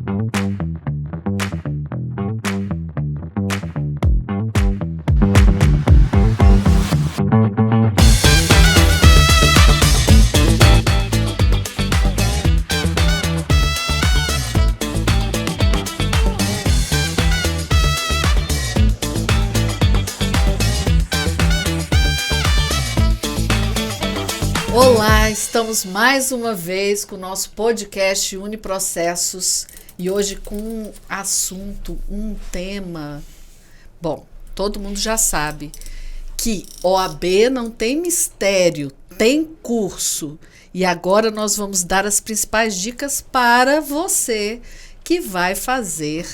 Olá, estamos mais uma vez com o nosso podcast Uniprocessos e hoje com um assunto, um tema. Bom, todo mundo já sabe que OAB não tem mistério, tem curso. E agora nós vamos dar as principais dicas para você que vai fazer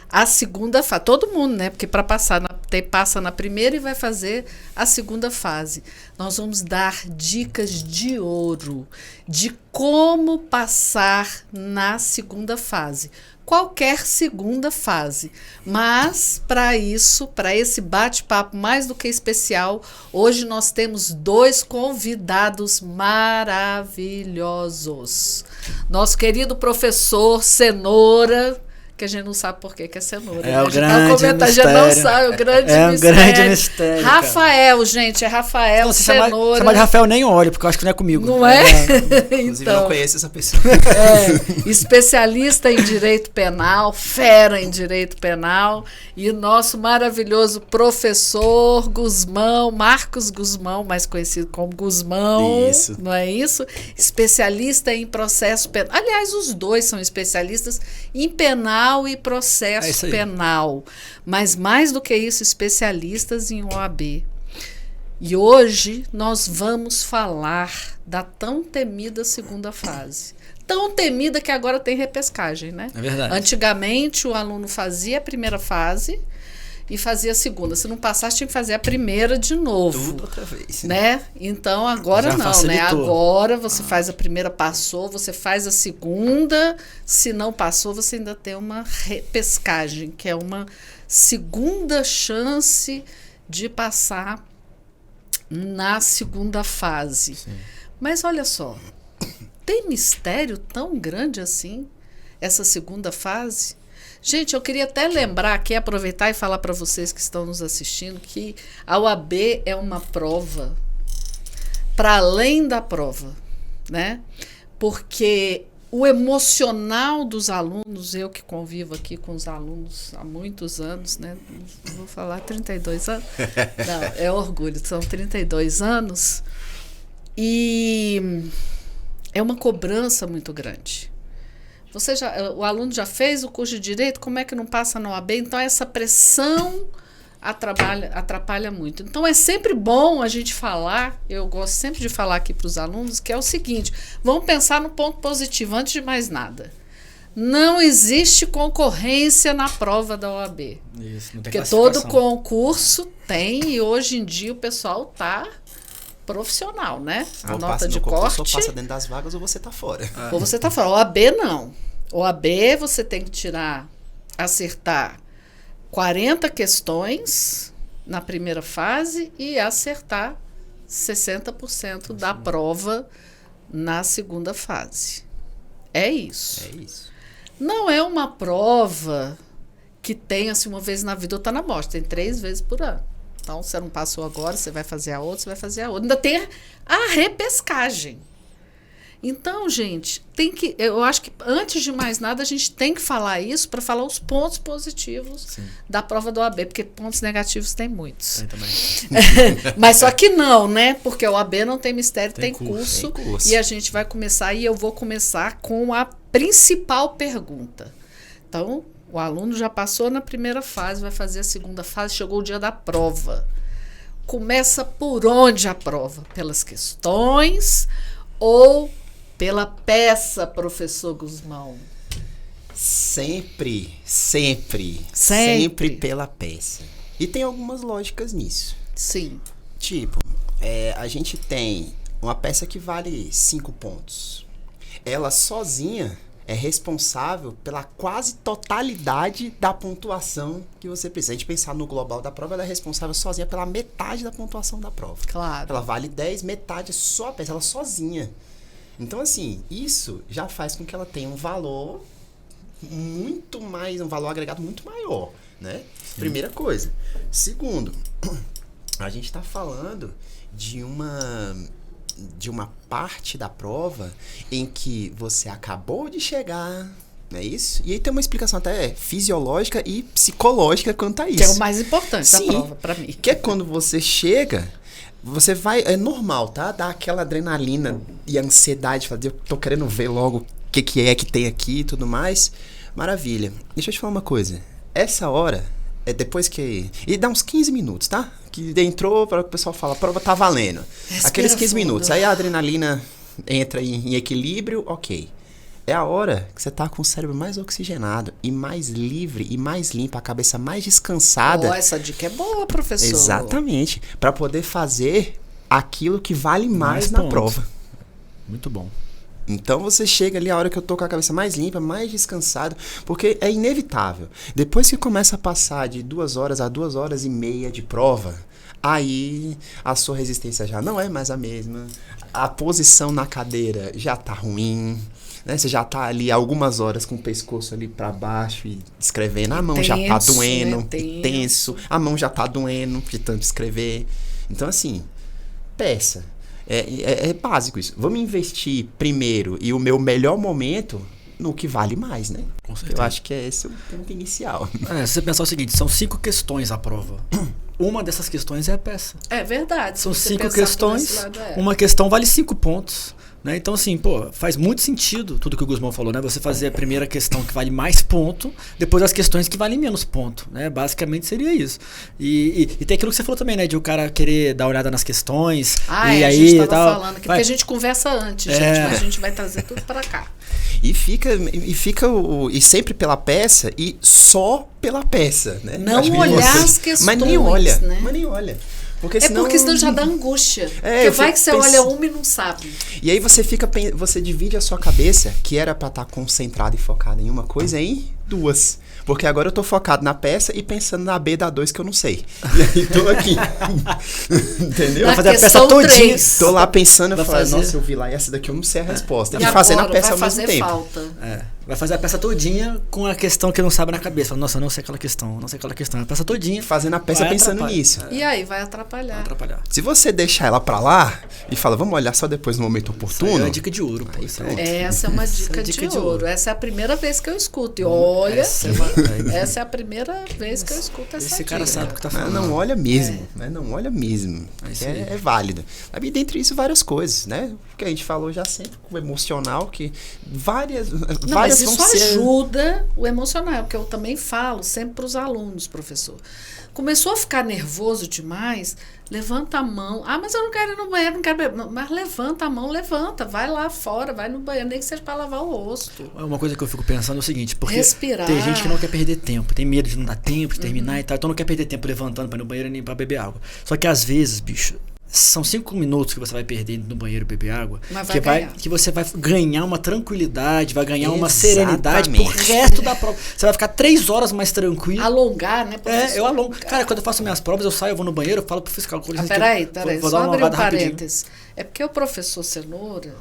a segunda fase. Todo mundo, né? Porque para passar passa na primeira e vai fazer a segunda fase. Nós vamos dar dicas de ouro de como passar na segunda fase. Qualquer segunda fase. Mas, para isso, para esse bate-papo mais do que especial, hoje nós temos dois convidados maravilhosos. Nosso querido professor Cenoura, que a gente não sabe por que é cenoura. É o grande mistério. A gente não sabe, o grande mistério. É o grande mistério. Rafael, cara. Gente, é Rafael não, Cenoura. Chamar de Rafael nem olho, porque eu acho que não é comigo. Não é? Inclusive, então, não conheço essa pessoa. Especialista em direito penal, fera em direito penal, e nosso maravilhoso professor Guzmão, Marcos Guzmão, mais conhecido como Guzmão. Isso. Não é isso? Especialista em processo penal. Aliás, os dois são especialistas em penal e processo penal, mas mais do que isso, especialistas em OAB. E hoje nós vamos falar da tão temida segunda fase. Tão temida que agora tem repescagem, né? É verdade. Antigamente o aluno fazia a primeira fase e fazia a segunda. Se não passasse, tinha que fazer a primeira de novo. Tudo outra vez. Né? Então, agora já não, facilitou. né? Agora você faz a primeira, passou, você faz a segunda. Se não passou, você ainda tem uma repescagem, que é uma segunda chance de passar na segunda fase. Sim. Mas olha só, tem mistério tão grande assim, essa segunda fase? Gente, eu queria até lembrar aqui, aproveitar e falar para vocês que estão nos assistindo, que a OAB é uma prova para além da prova, né? Porque o emocional dos alunos, eu que convivo aqui com os alunos há muitos anos, né? Não vou falar 32 anos, não, é orgulho, são 32 anos, e é uma cobrança muito grande. O aluno já fez o curso de Direito, como é que não passa na OAB? Então, essa pressão atrapalha muito. Então, é sempre bom a gente falar, eu gosto sempre de falar aqui para os alunos, que é o seguinte, vamos pensar no ponto positivo, antes de mais nada. Não existe concorrência na prova da OAB. Isso, não tem porque todo concurso tem, e hoje em dia o pessoal está profissional, né? A ou nota de corte. Ou passa dentro das vagas ou você tá fora. Ou você tá fora. OAB não. OAB você tem que acertar 40 questões na primeira fase e acertar 60% da prova na segunda fase. É isso. É isso. Não é uma prova que tem assim uma vez na vida ou tá na morte. Tem 3 vezes por ano. Então, você não passou agora, você vai fazer a outra, você vai fazer a outra. Ainda tem a repescagem. Então, gente, eu acho que antes de mais nada a gente tem que falar isso para falar os pontos positivos da prova do OAB, porque pontos negativos tem muitos. Tem também. Mas só que não, né? Porque o OAB não tem mistério, tem curso. Tem curso. E a gente vai começar, e eu vou começar com a principal pergunta. Então, o aluno já passou na primeira fase, vai fazer a segunda fase, chegou o dia da prova. Começa por onde a prova? Pelas questões ou pela peça, professor Guzmão? Sempre pela peça. E tem algumas lógicas nisso. Sim. Tipo, a gente tem uma peça que vale 5 pontos. Ela sozinha é responsável pela quase totalidade da pontuação que você precisa. A gente pensar no global da prova, ela é responsável sozinha pela metade da pontuação da prova. Claro. Ela vale 10, metade só a peça, ela sozinha. Então, assim, isso já faz com que ela tenha um valor muito mais, um valor agregado muito maior, né? Primeira coisa. Segundo, a gente está falando de uma parte da prova em que você acabou de chegar, não é isso? E aí tem uma explicação até fisiológica e psicológica quanto a isso. Que é o mais importante da Sim, prova para mim. Que é quando você chega, você vai, é normal, tá? Dá aquela adrenalina e ansiedade, fazer, eu tô querendo ver logo o que é que tem aqui e tudo mais. Maravilha. Deixa eu te falar uma coisa. Essa hora, é depois que... E dá uns 15 minutos, tá? Que entrou, para o pessoal fala, a prova tá valendo. Respira Aqueles 15 fundo. minutos. Aí a adrenalina entra em equilíbrio, ok. É a hora que você tá com o cérebro mais oxigenado e mais livre e mais limpo, a cabeça mais descansada. Essa dica é boa, professor. Exatamente. Para poder fazer aquilo que vale mais na pontos. prova. Muito bom. Então você chega ali a hora que eu tô com a cabeça mais limpa, mais descansado, porque é inevitável. Depois que começa a passar de 2 horas a 2 horas e meia de prova, aí a sua resistência já não é mais a mesma, a posição na cadeira já tá ruim, né? Você já tá ali algumas horas com o pescoço ali para baixo e escrevendo, a mão já tá doendo, tenso, a mão já tá doendo de tanto escrever. Então assim, peça. É básico isso. Vamos investir primeiro e o meu melhor momento no que vale mais, né? Com certeza. Eu acho que é esse o ponto inicial. Se você pensar o seguinte, são 5 questões a prova. Uma dessas questões é a peça. É verdade. São se você 5 pensar por questões, esse lado, uma questão vale 5 pontos. Né? Então, assim, faz muito sentido tudo que o Guzmão falou, né? Você fazer a primeira questão que vale mais ponto, depois as questões que valem menos ponto, né? Basicamente seria isso. E tem aquilo que você falou também, né? De o cara querer dar uma olhada nas questões. E a aí, gente tava tal, falando aqui, porque a gente conversa antes, gente, mas a gente vai trazer tudo para cá. E sempre pela peça e só pela peça, né? Não Acho que olhar as questões, mas nem olha, né? mas nem olha. Porque Porque senão já dá angústia. Porque vai que você olha uma e não sabe. E aí você divide a sua cabeça, que era pra estar concentrada e focada em uma coisa, em 2. Porque agora eu tô focado na peça e pensando na B da 2 que eu não sei. E aí tô aqui. Entendeu? Na fazer a peça questão todinha. 3. Tô lá pensando, eu falei, fazer. nossa, eu vi lá e essa daqui eu não sei a resposta. E E fazendo a agora peça vai ao mesmo fazer tempo. falta. Vai fazer a peça todinha com a questão que não sabe na cabeça. Fala, nossa, eu não sei aquela questão, não sei aquela questão. A peça todinha. Fazendo a peça vai pensando atrapalhar. nisso. E aí vai atrapalhar. Vai atrapalhar. Se você deixar ela pra lá e fala, vamos olhar só depois no momento Isso aí oportuno. é dica de ouro, pô. Isso é Essa é uma dica, de ouro. Essa é a primeira vez que eu escuto. E olha, essa é a primeira vez que eu escuto essa Esse dica. cara sabe o que tá Mas falando. não olha mesmo, mas não olha mesmo. isso aí. É válido. E dentre isso, várias coisas, né? O que a gente falou já sempre com o emocional, que várias Mas isso vão ser... ajuda o emocional, que eu também falo sempre para os alunos, professor. Começou a ficar nervoso demais, levanta a mão. Ah, mas eu não quero ir no banheiro, não quero beber. Não, mas levanta a mão, vai lá fora, vai no banheiro, nem que seja para lavar o rosto. Uma coisa que eu fico pensando é o seguinte, porque Respirar. tem gente que não quer perder tempo, tem medo de não dar tempo, de terminar e tal, então não quer perder tempo levantando para ir no banheiro nem para beber água. Só que às vezes, bicho, são 5 minutos que você vai perder no banheiro beber água, Mas que você vai ganhar uma tranquilidade, vai ganhar uma Exatamente. serenidade pro resto da prova. Você vai ficar 3 horas mais tranquilo. Alongar, né, professor? Eu alongo. Cara, quando eu faço minhas provas, eu saio, eu vou no banheiro, eu falo pro fiscal. Peraí, vou só dar uma abrir um alongada rapidinho. parênteses. É porque o professor Cenoura,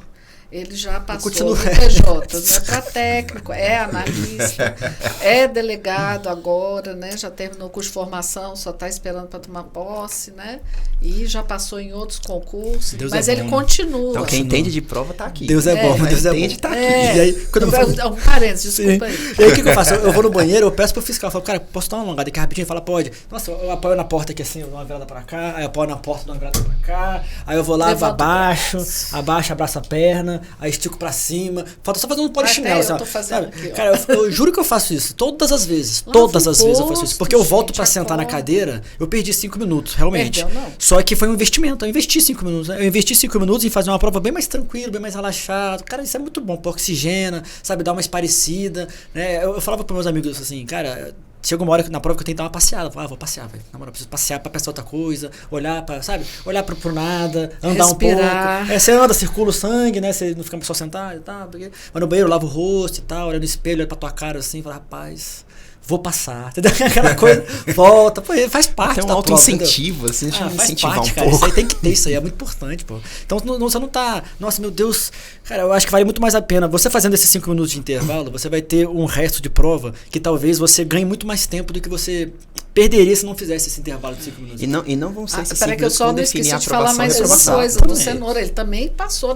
ele já passou continuo. no PJ, não é para técnico, é analista, é delegado agora, né? Já terminou o curso de formação, só está esperando para tomar posse, né? E já passou em outros concursos, Deus mas é ele bom, né? continua. Então quem entende de prova tá aqui. Deus é bom, Deus é bom. Entende, tá aqui. E aí, quando eu falo... Um parênteses, desculpa aí. E aí o que eu faço? Eu vou no banheiro, eu peço pro fiscal, eu falo, cara, posso dar uma alongada aqui rapidinho? Ele fala, pode. Nossa, eu apoio na porta aqui assim, eu dou uma virada pra cá, aí eu apoio na porta, dou uma virada pra cá, aí eu vou lá, abaixo, abraço a perna, aí estico pra cima. Falta só fazer um polichinelo, eu tô fazendo aqui, ó. Cara, eu juro que eu faço isso, todas as vezes. Lava Todas as o vezes eu faço isso. rosto, Porque eu volto gente, pra sentar na acorda. cadeira, eu perdi 5 minutos, realmente. Perdeu, não. Só que foi um investimento, eu investi 5 minutos, né? Eu investi 5 minutos em fazer uma prova bem mais tranquilo, bem mais relaxado. Cara, isso é muito bom, pô, oxigena, sabe, dá uma esparecida, né? Eu falava pros meus amigos assim, cara, chega uma hora na prova que eu tenho que dar uma passeada. Eu falava, vou passear, velho. Na moral, preciso passear pra pensar outra coisa, olhar pra, sabe, olhar pro nada, andar Respirar. um pouco. Você anda, circula o sangue, né? Você não fica só sentado e tal. Mas no banheiro, lava o rosto e tal, olha no espelho, olha pra tua cara assim, fala, rapaz, vou passar, entendeu? Aquela coisa, volta, pô, faz parte Tem um da prova, auto-incentivo, assim, deixa eu me faz incentivar parte, um cara, pouco. isso aí tem que ter, isso aí é muito importante, pô. Então você não tá, nossa, meu Deus, cara, eu acho que vale muito mais a pena, você fazendo esses 5 minutos de intervalo, você vai ter um resto de prova que talvez você ganhe muito mais tempo do que você perderia se não fizesse esse intervalo de 5 minutos. E não vão ser esses 5 Peraí que eu minutos que só vão não definir esqueci a de falar aprovação e mais uma reprovação. coisa do Também. Cenoura. Ele também passou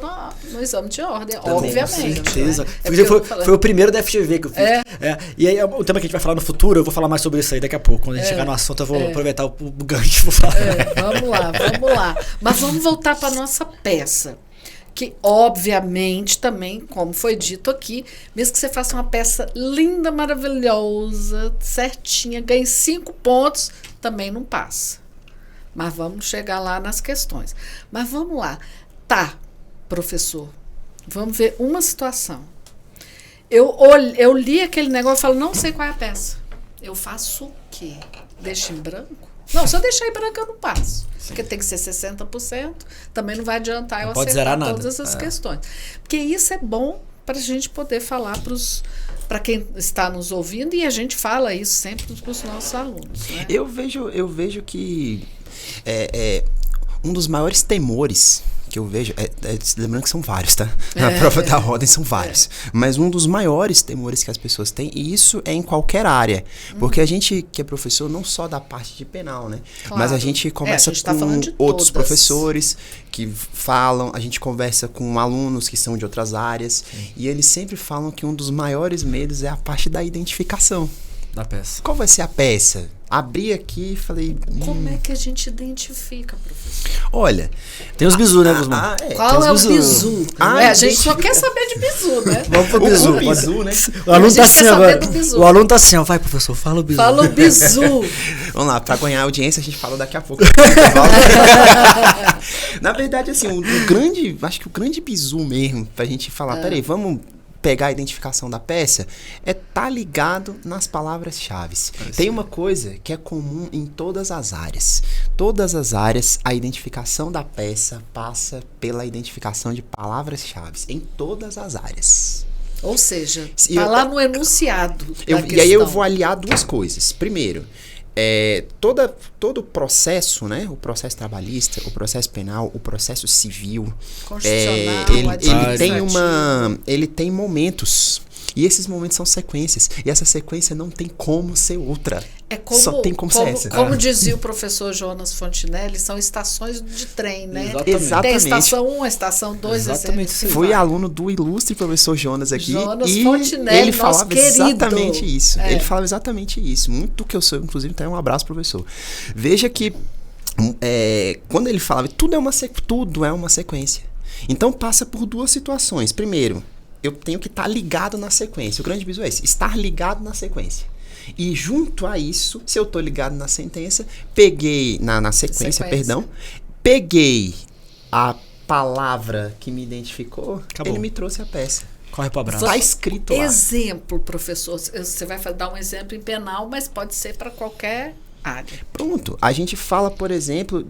no exame de ordem, obviamente. Com certeza. Né? É Foi o primeiro da FGV que eu fiz. E aí, o tema que a gente vai falar no futuro, eu vou falar mais sobre isso aí daqui a pouco. Quando a gente chegar no assunto, eu vou aproveitar o gancho e vou falar. Vamos lá. Mas vamos voltar para nossa peça. Que, obviamente, também, como foi dito aqui, mesmo que você faça uma peça linda, maravilhosa, certinha, ganhe 5 pontos, também não passa. Mas vamos chegar lá nas questões. Mas vamos lá. Tá, professor, vamos ver uma situação. Eu li aquele negócio e falo, não sei qual é a peça. Eu faço o quê? Deixo em branco? Não, se eu deixar em branco eu não passo. Sim. Porque tem que ser 60%. Também não vai adiantar eu acertar todas essas questões. Porque isso é bom para a gente poder falar para quem está nos ouvindo, e a gente fala isso sempre para os nossos alunos. Né? Eu vejo que um dos maiores temores que eu vejo, lembrando que são vários, tá? Na prova da ordem são vários. Mas um dos maiores temores que as pessoas têm, e isso é em qualquer área, porque a gente que é professor não só da parte de penal, né? Claro. Mas a gente conversa com outros professores que falam, a gente conversa com alunos que são de outras áreas, e eles sempre falam que um dos maiores medos é a parte da identificação. Da peça. Qual vai ser a peça? Abri aqui e falei... Como é que a gente identifica, professor? Olha... Tem os bizu, né, Guzmão? Qual é o bizu? A gente só quer saber de bizu, né? Vamos pro bizu. O bizu, né? O aluno tá assim agora. O aluno tá assim, ó. Vai, professor, fala o bizu. Fala o bizu. Vamos lá, pra ganhar audiência a gente fala daqui a pouco. Na verdade, assim, acho que o grande bizu mesmo, pra gente falar, peraí, vamos... pegar a identificação da peça, tá ligado nas palavras-chave. Tem uma coisa que é comum em todas as áreas. Todas as áreas, a identificação da peça passa pela identificação de palavras-chave. Em todas as áreas. Ou seja, tá lá no enunciado da questão. E aí eu vou aliar duas coisas. Primeiro, todo o processo, né? O processo trabalhista, o processo penal, o processo civil, ele tem momentos. E esses momentos são sequências. E essa sequência não tem como ser outra. Só tem como ser essa. Como dizia o professor Jonas Fontinelli, são estações de trem, né? Exatamente. Tem a estação 1, a estação 2, exatamente. Fui aluno do ilustre professor Jonas aqui. Jonas e Fontinelli, ele falava querido. Exatamente isso. Ele falava exatamente isso. Muito do que eu sou, inclusive, até um abraço, professor. Veja que quando ele falava, tudo é uma sequência. Então passa por duas situações. Primeiro, eu tenho que estar ligado na sequência. O grande bizu é esse, estar ligado na sequência. E junto a isso, se eu estou ligado na sentença, peguei, na sequência, peguei a palavra que me identificou, Acabou. Ele me trouxe a peça. Corre pro abraço. Está escrito lá. Exemplo, professor. Você vai dar um exemplo em penal, mas pode ser para qualquer área. Pronto. A gente fala, por exemplo,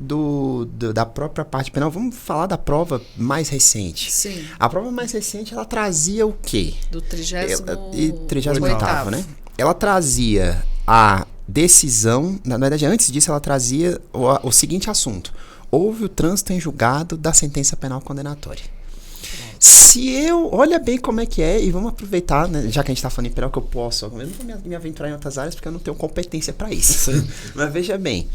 da própria parte penal. Vamos falar da prova mais recente. Sim. A prova mais recente, ela trazia o quê? Do 38º, né? Ela trazia a decisão... Na verdade, antes disso, ela trazia o seguinte assunto. Houve o trânsito em julgado da sentença penal condenatória. Olha bem como é que é, e vamos aproveitar, né, já que a gente tá falando em penal, que eu posso, eu não vou me aventurar em outras áreas porque eu não tenho competência para isso. Mas veja bem,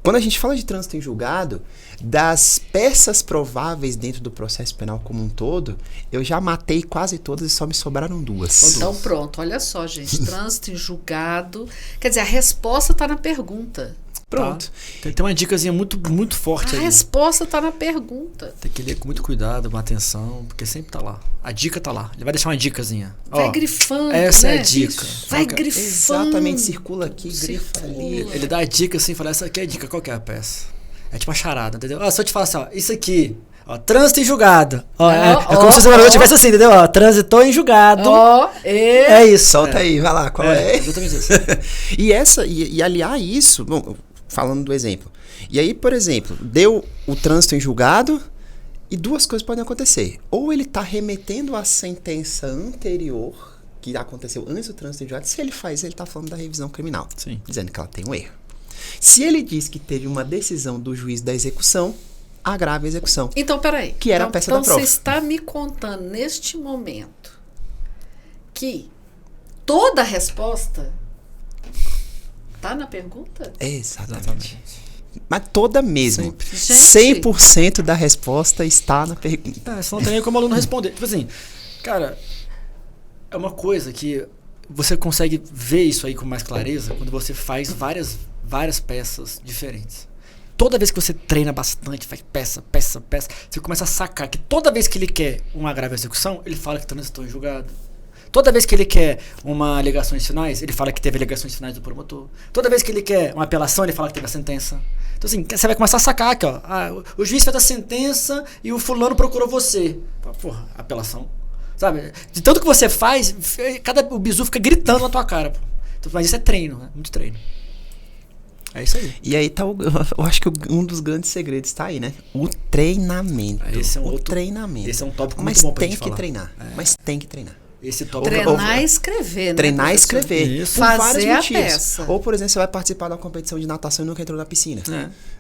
quando a gente fala de trânsito em julgado, das peças prováveis dentro do processo penal como um todo, eu já matei quase todas e só me sobraram 2. Então pronto, olha só, gente, trânsito em julgado, quer dizer, a resposta tá na pergunta. Pronto. Tá. Tem uma dicasinha muito, muito forte aí. A resposta tá na pergunta. Tem que ler com muito cuidado, com atenção, porque sempre tá lá. A dica tá lá. Ele vai deixar uma dicasinha. Vai grifando, essa né? é a dica. Vai grifando. Exatamente, circula aqui, grifa ali. Ele dá a dica assim, fala, essa aqui é a dica, qual que é a peça? É tipo uma charada, entendeu? Se eu te falar assim, isso aqui, trânsito em julgado. É como se você tivesse assim, entendeu? Transitou em julgado. É isso. Solta aí, vai lá, qual é? Exatamente isso. e aliar isso, bom, falando do exemplo. E aí, por exemplo, deu o trânsito em julgado e 2 coisas podem acontecer. Ou ele está remetendo à sentença anterior, que aconteceu antes do trânsito de julgado, se ele faz, ele tá falando da revisão criminal. Sim. Dizendo que ela tem um erro. Se ele diz que teve uma decisão do juiz da execução, agrava a execução. Então, peraí. Que era a peça da prova. Então, você está me contando, neste momento, que toda a resposta tá na pergunta? Exatamente. Mas toda mesmo. Gente. 100% da resposta está na pergunta. Você não tem nem como o aluno responder. Tipo assim, cara, é uma coisa que você consegue ver isso aí com mais clareza quando você faz várias peças diferentes. Toda vez que você treina bastante, faz peça, você começa a sacar que toda vez que ele quer uma grave execução, ele fala que transitou em julgado. Toda vez que ele quer uma alegações finais, ele fala que teve alegações finais do promotor. Toda vez que ele quer uma apelação, ele fala que teve a sentença. Então assim, você vai começar a sacar aqui, ó. O juiz fez a sentença e o fulano procurou você. Porra, apelação. Sabe? De tanto que você faz, o bizu fica gritando na tua cara. Pô. Então, mas isso é treino, né? Muito treino. É isso aí. E aí tá eu acho que um dos grandes segredos tá aí, né? O treinamento. Esse é o treinamento. Esse é um tópico muito bom pra gente falar. Mas tem que treinar. Esse tópico. Treinar e escrever, né? Treinar e escrever. Isso. Por vários Fazer a motivos. peça. Ou, por exemplo, você vai participar de uma competição de natação e nunca entrou na piscina.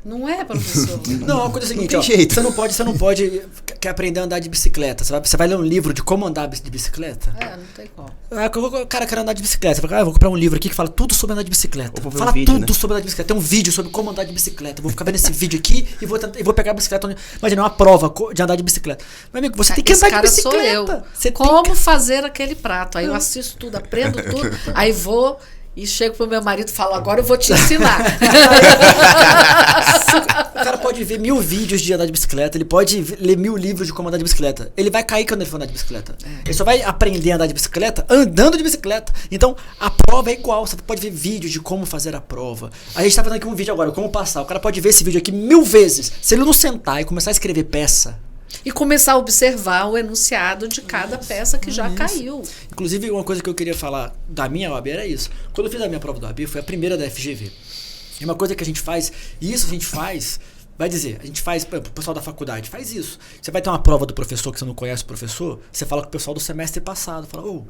Não é, professor? Não, a coisa é a seguinte, Não tem jeito. Você não pode quer aprender a andar de bicicleta. Você vai ler um livro de como andar de bicicleta? Não tem como. O cara quer andar de bicicleta. Você fala, vou comprar um livro aqui que fala tudo sobre andar de bicicleta. Ou vou ver Fala um vídeo, tudo né? sobre andar de bicicleta. Tem um vídeo sobre como andar de bicicleta. Eu vou ficar vendo esse vídeo aqui e vou pegar a bicicleta. Imagina, uma prova de andar de bicicleta. Meu amigo, você tem que Esse andar de cara bicicleta. sou eu. Você Como fazer aquele prato? Aí eu assisto tudo, aprendo tudo, aí vou e chego pro meu marido e falo, agora eu vou te ensinar. O cara pode ver 1000 vídeos de andar de bicicleta, ele pode ler 1000 livros de como andar de bicicleta. Ele vai cair quando ele for andar de bicicleta. Ele só vai aprender a andar de bicicleta andando de bicicleta. Então, a prova é igual. Você pode ver vídeos de como fazer a prova. A gente tá fazendo aqui um vídeo agora, como passar. O cara pode ver esse vídeo aqui 1000 vezes. Se ele não sentar e começar a escrever peça, E começar a observar o enunciado de cada peça que já caiu. inclusive, uma coisa que eu queria falar da minha OAB era isso. Quando eu fiz a minha prova da OAB, foi a primeira da FGV. E uma coisa que a gente faz, e isso a gente faz, vai dizer, a gente faz, pro pessoal da faculdade, faz isso. Você vai ter uma prova do professor que você não conhece o professor, você fala com o pessoal do semestre passado, fala,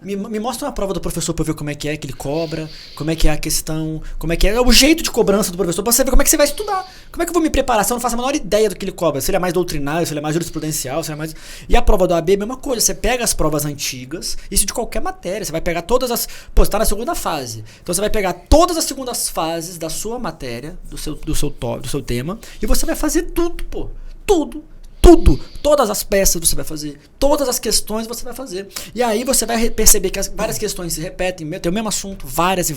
me mostra uma prova do professor pra eu ver como é que ele cobra, como é que é a questão, como é que é o jeito de cobrança do professor, pra você ver como é que você vai estudar. Como é que eu vou me preparar se eu não faço a menor ideia do que ele cobra? Se ele é mais doutrinário, se ele é mais jurisprudencial, se ele é mais... E a prova do AB é a mesma coisa, você pega as provas antigas, isso de qualquer matéria, você vai pegar todas as... Pô, você tá na segunda fase, então você vai pegar todas as segundas fases da sua matéria, do seu tema, e você vai fazer tudo, pô. Tudo. Todas as peças você vai fazer. Todas as questões você vai fazer. E aí você vai perceber que várias questões se repetem, tem o mesmo assunto, várias.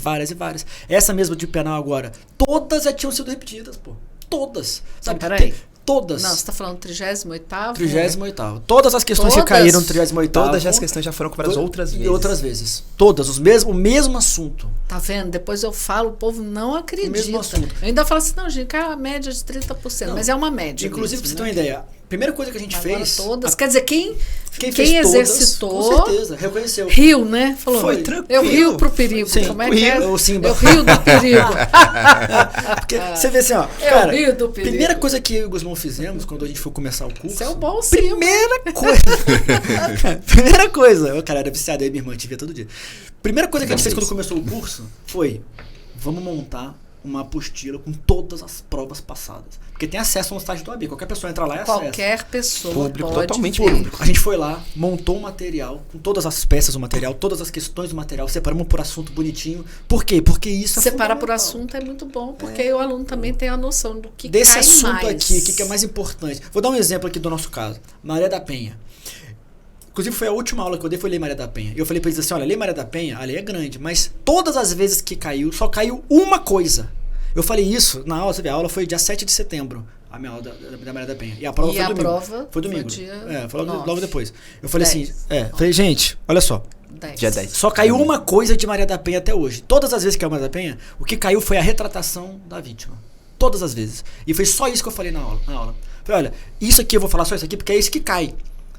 Essa mesma de penal agora, todas já tinham sido repetidas, pô. Todas. Sabe? Então, peraí. Todas. Não, você tá falando 38º? 38º. Todas as questões que caíram no 38º. Todas as questões já foram cobradas outras vezes. E outras vezes. Todas. O mesmo assunto. Tá vendo? Depois eu falo, o povo não acredita. O mesmo assunto. Eu ainda falo assim, não, gente, caiu a média de 30%. Não, mas é uma média. Inclusive, pra você ter uma né? ideia, a primeira coisa que a gente Agora fez... todas. Quer dizer, quem fez exercitou... Todas, com certeza, reconheceu. Riu, né? Falou, Foi tranquilo. eu rio pro perigo. Sim, Como é que é? o Simba. Eu rio do perigo. Porque você vê assim, ó, Eu cara, rio do perigo. primeira coisa que eu e o Guzmão fizemos quando a gente foi começar o curso... Isso é o bom Simba. Primeira coisa, eu, cara, era viciado aí, minha irmã te via todo dia. Primeira coisa que a gente fez quando começou o curso foi, vamos montar uma apostila com todas as provas passadas. Porque tem acesso no site do AB. Qualquer pessoa entra lá e acessa. Qualquer pessoa Público, pode totalmente ver. público. A gente foi lá, montou um material, com todas as peças do material, todas as questões do material, separamos por assunto bonitinho. Por quê? Porque isso é Separar por fundamental. assunto é muito bom, porque aí o aluno também tem a noção do que Desse cai assunto mais. aqui, o que é mais importante. Vou dar um exemplo aqui do nosso caso. Maria da Penha. Inclusive foi a última aula que eu dei, foi ler Maria da Penha. E eu falei pra eles assim, olha, ler Maria da Penha, a lei é grande, mas todas as vezes que caiu, só caiu uma coisa. Eu falei isso na aula, você vê, a aula foi dia 7 de setembro, a minha aula da Maria da Penha. E a prova foi domingo. Prova foi domingo. Foi dia foi logo 9. depois. Eu falei 10. assim, falei, gente, olha só. 10. Dia 10. Só caiu uma coisa de Maria da Penha até hoje. Todas as vezes que caiu Maria da Penha, o que caiu foi a retratação da vítima. Todas as vezes. E foi só isso que eu falei na aula. Falei, olha, isso aqui eu vou falar só isso aqui porque é isso que cai.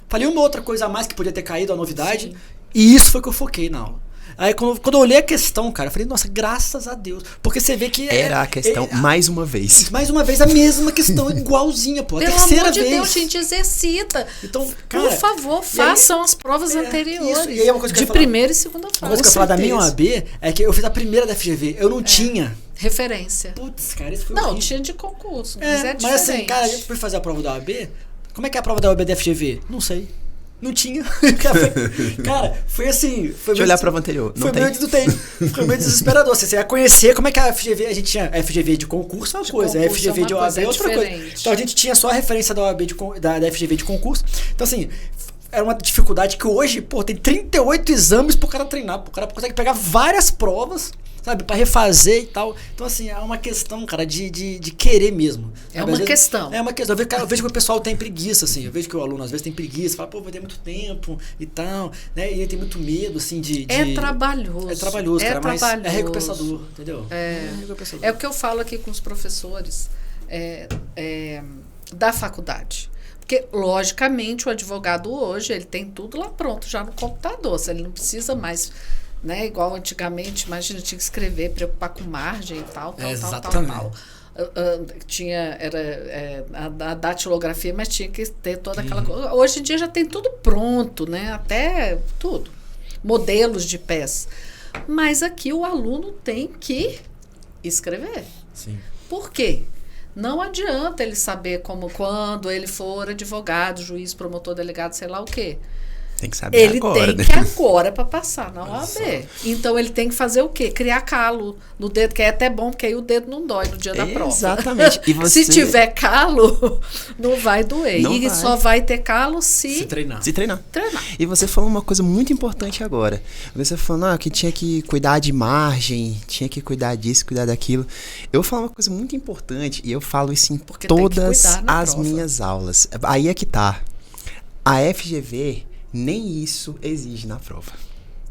Falei uma outra coisa a mais que podia ter caído, a novidade. Sim. E isso foi o que eu foquei na aula. Aí quando eu olhei a questão, cara, eu falei, nossa, graças a Deus. Porque você vê que... Era a questão mais uma vez. Mais uma vez, a mesma questão, igualzinha, pô. A Pelo terceira amor de vez. Deus, gente, exercita. Então, cara, por favor, façam as provas anteriores. isso. E aí uma coisa que eu de ia falar- primeira e segunda fase. Uma coisa que eu ia falar da minha OAB é que eu fiz a primeira da FGV. Eu não tinha. Referência. Putz, cara, isso foi Não, horrível. tinha de concurso, mas é diferente. Mas assim, cara, eu fui fazer a prova da OAB. Como é que é a prova da OAB da FGV? Não sei. Não tinha. Cara, foi assim. Foi Deixa eu olhar a prova anterior. Não foi tem. meio, não tem. Foi meio desesperador. Você ia conhecer como é que a FGV. A gente tinha a FGV de concurso é uma coisa, a concurso FGV é uma de OAB coisa, é outra coisa. diferente. Então a gente tinha só a referência da OAB da FGV de concurso. Então assim. Era uma dificuldade que hoje, pô, tem 38 exames pro cara treinar. O cara consegue pegar várias provas, sabe, pra refazer e tal. Então, assim, é uma questão, cara, de querer mesmo. É sabe? uma Às vezes- questão. É uma questão. Eu vejo que o pessoal tem preguiça, assim. Eu vejo que o aluno, às vezes, tem preguiça. Fala, pô, vai ter muito tempo e tal, né? E ele tem muito medo, assim, É trabalhoso. É trabalhoso, cara, mas é trabalhoso. recompensador, entendeu? É recompensador. É o que eu falo aqui com os professores da faculdade. Porque, logicamente, o advogado hoje, ele tem tudo lá pronto, já no computador. Ele não precisa mais, né? Igual antigamente, imagina, tinha que escrever, preocupar com margem e tal, Exatamente. Tinha a datilografia, mas tinha que ter toda aquela coisa. Hoje em dia já tem tudo pronto, né? Até tudo. Modelos de pés. Mas aqui o aluno tem que escrever. Sim. Por quê? Não adianta ele saber quando ele for advogado, juiz, promotor, delegado, sei lá o quê. Tem que saber Ele agora, tem né? que agora para passar na OAB. Então ele tem que fazer o quê? Criar calo no dedo, que é até bom, porque aí o dedo não dói no dia da prova. Exatamente. E você... Se tiver calo, não vai doer. Não e vai. só vai ter calo Se treinar. Se treinar. treinar. E você falou uma coisa muito importante agora. Você falou que tinha que cuidar de margem, tinha que cuidar disso, cuidar daquilo. Eu falo uma coisa muito importante, e eu falo isso em Porque tem que todas cuidar na as prova. minhas aulas. Aí é que tá. A FGV nem isso exige na prova.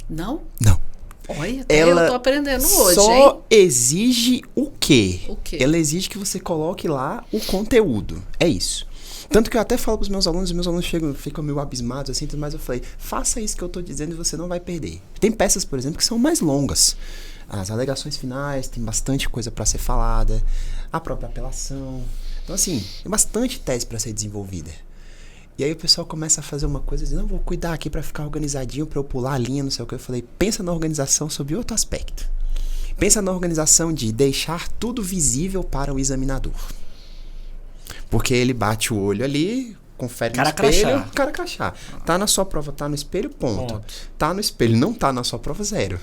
Não? Não. Olha, até Ela eu tô aprendendo hoje, só hein? exige o quê? O quê? Ela exige que você coloque lá o conteúdo. É isso. Tanto que eu até falo pros meus alunos, e meus alunos ficam meio abismados assim, mas eu falei, faça isso que eu tô dizendo e você não vai perder. Tem peças, por exemplo, que são mais longas. As alegações finais, tem bastante coisa para ser falada. A própria apelação. Então, assim, tem bastante tese para ser desenvolvida. E aí o pessoal começa a fazer uma coisa, dizendo, não, vou cuidar aqui para ficar organizadinho, para eu pular a linha, não sei o que. Eu falei, pensa na organização sob outro aspecto. Pensa na organização de deixar tudo visível para o examinador. Porque ele bate o olho ali, confere Cara no espelho, crachá. cara crachá. Tá na sua prova, tá no espelho, ponto. Tá no espelho, não tá na sua prova, zero.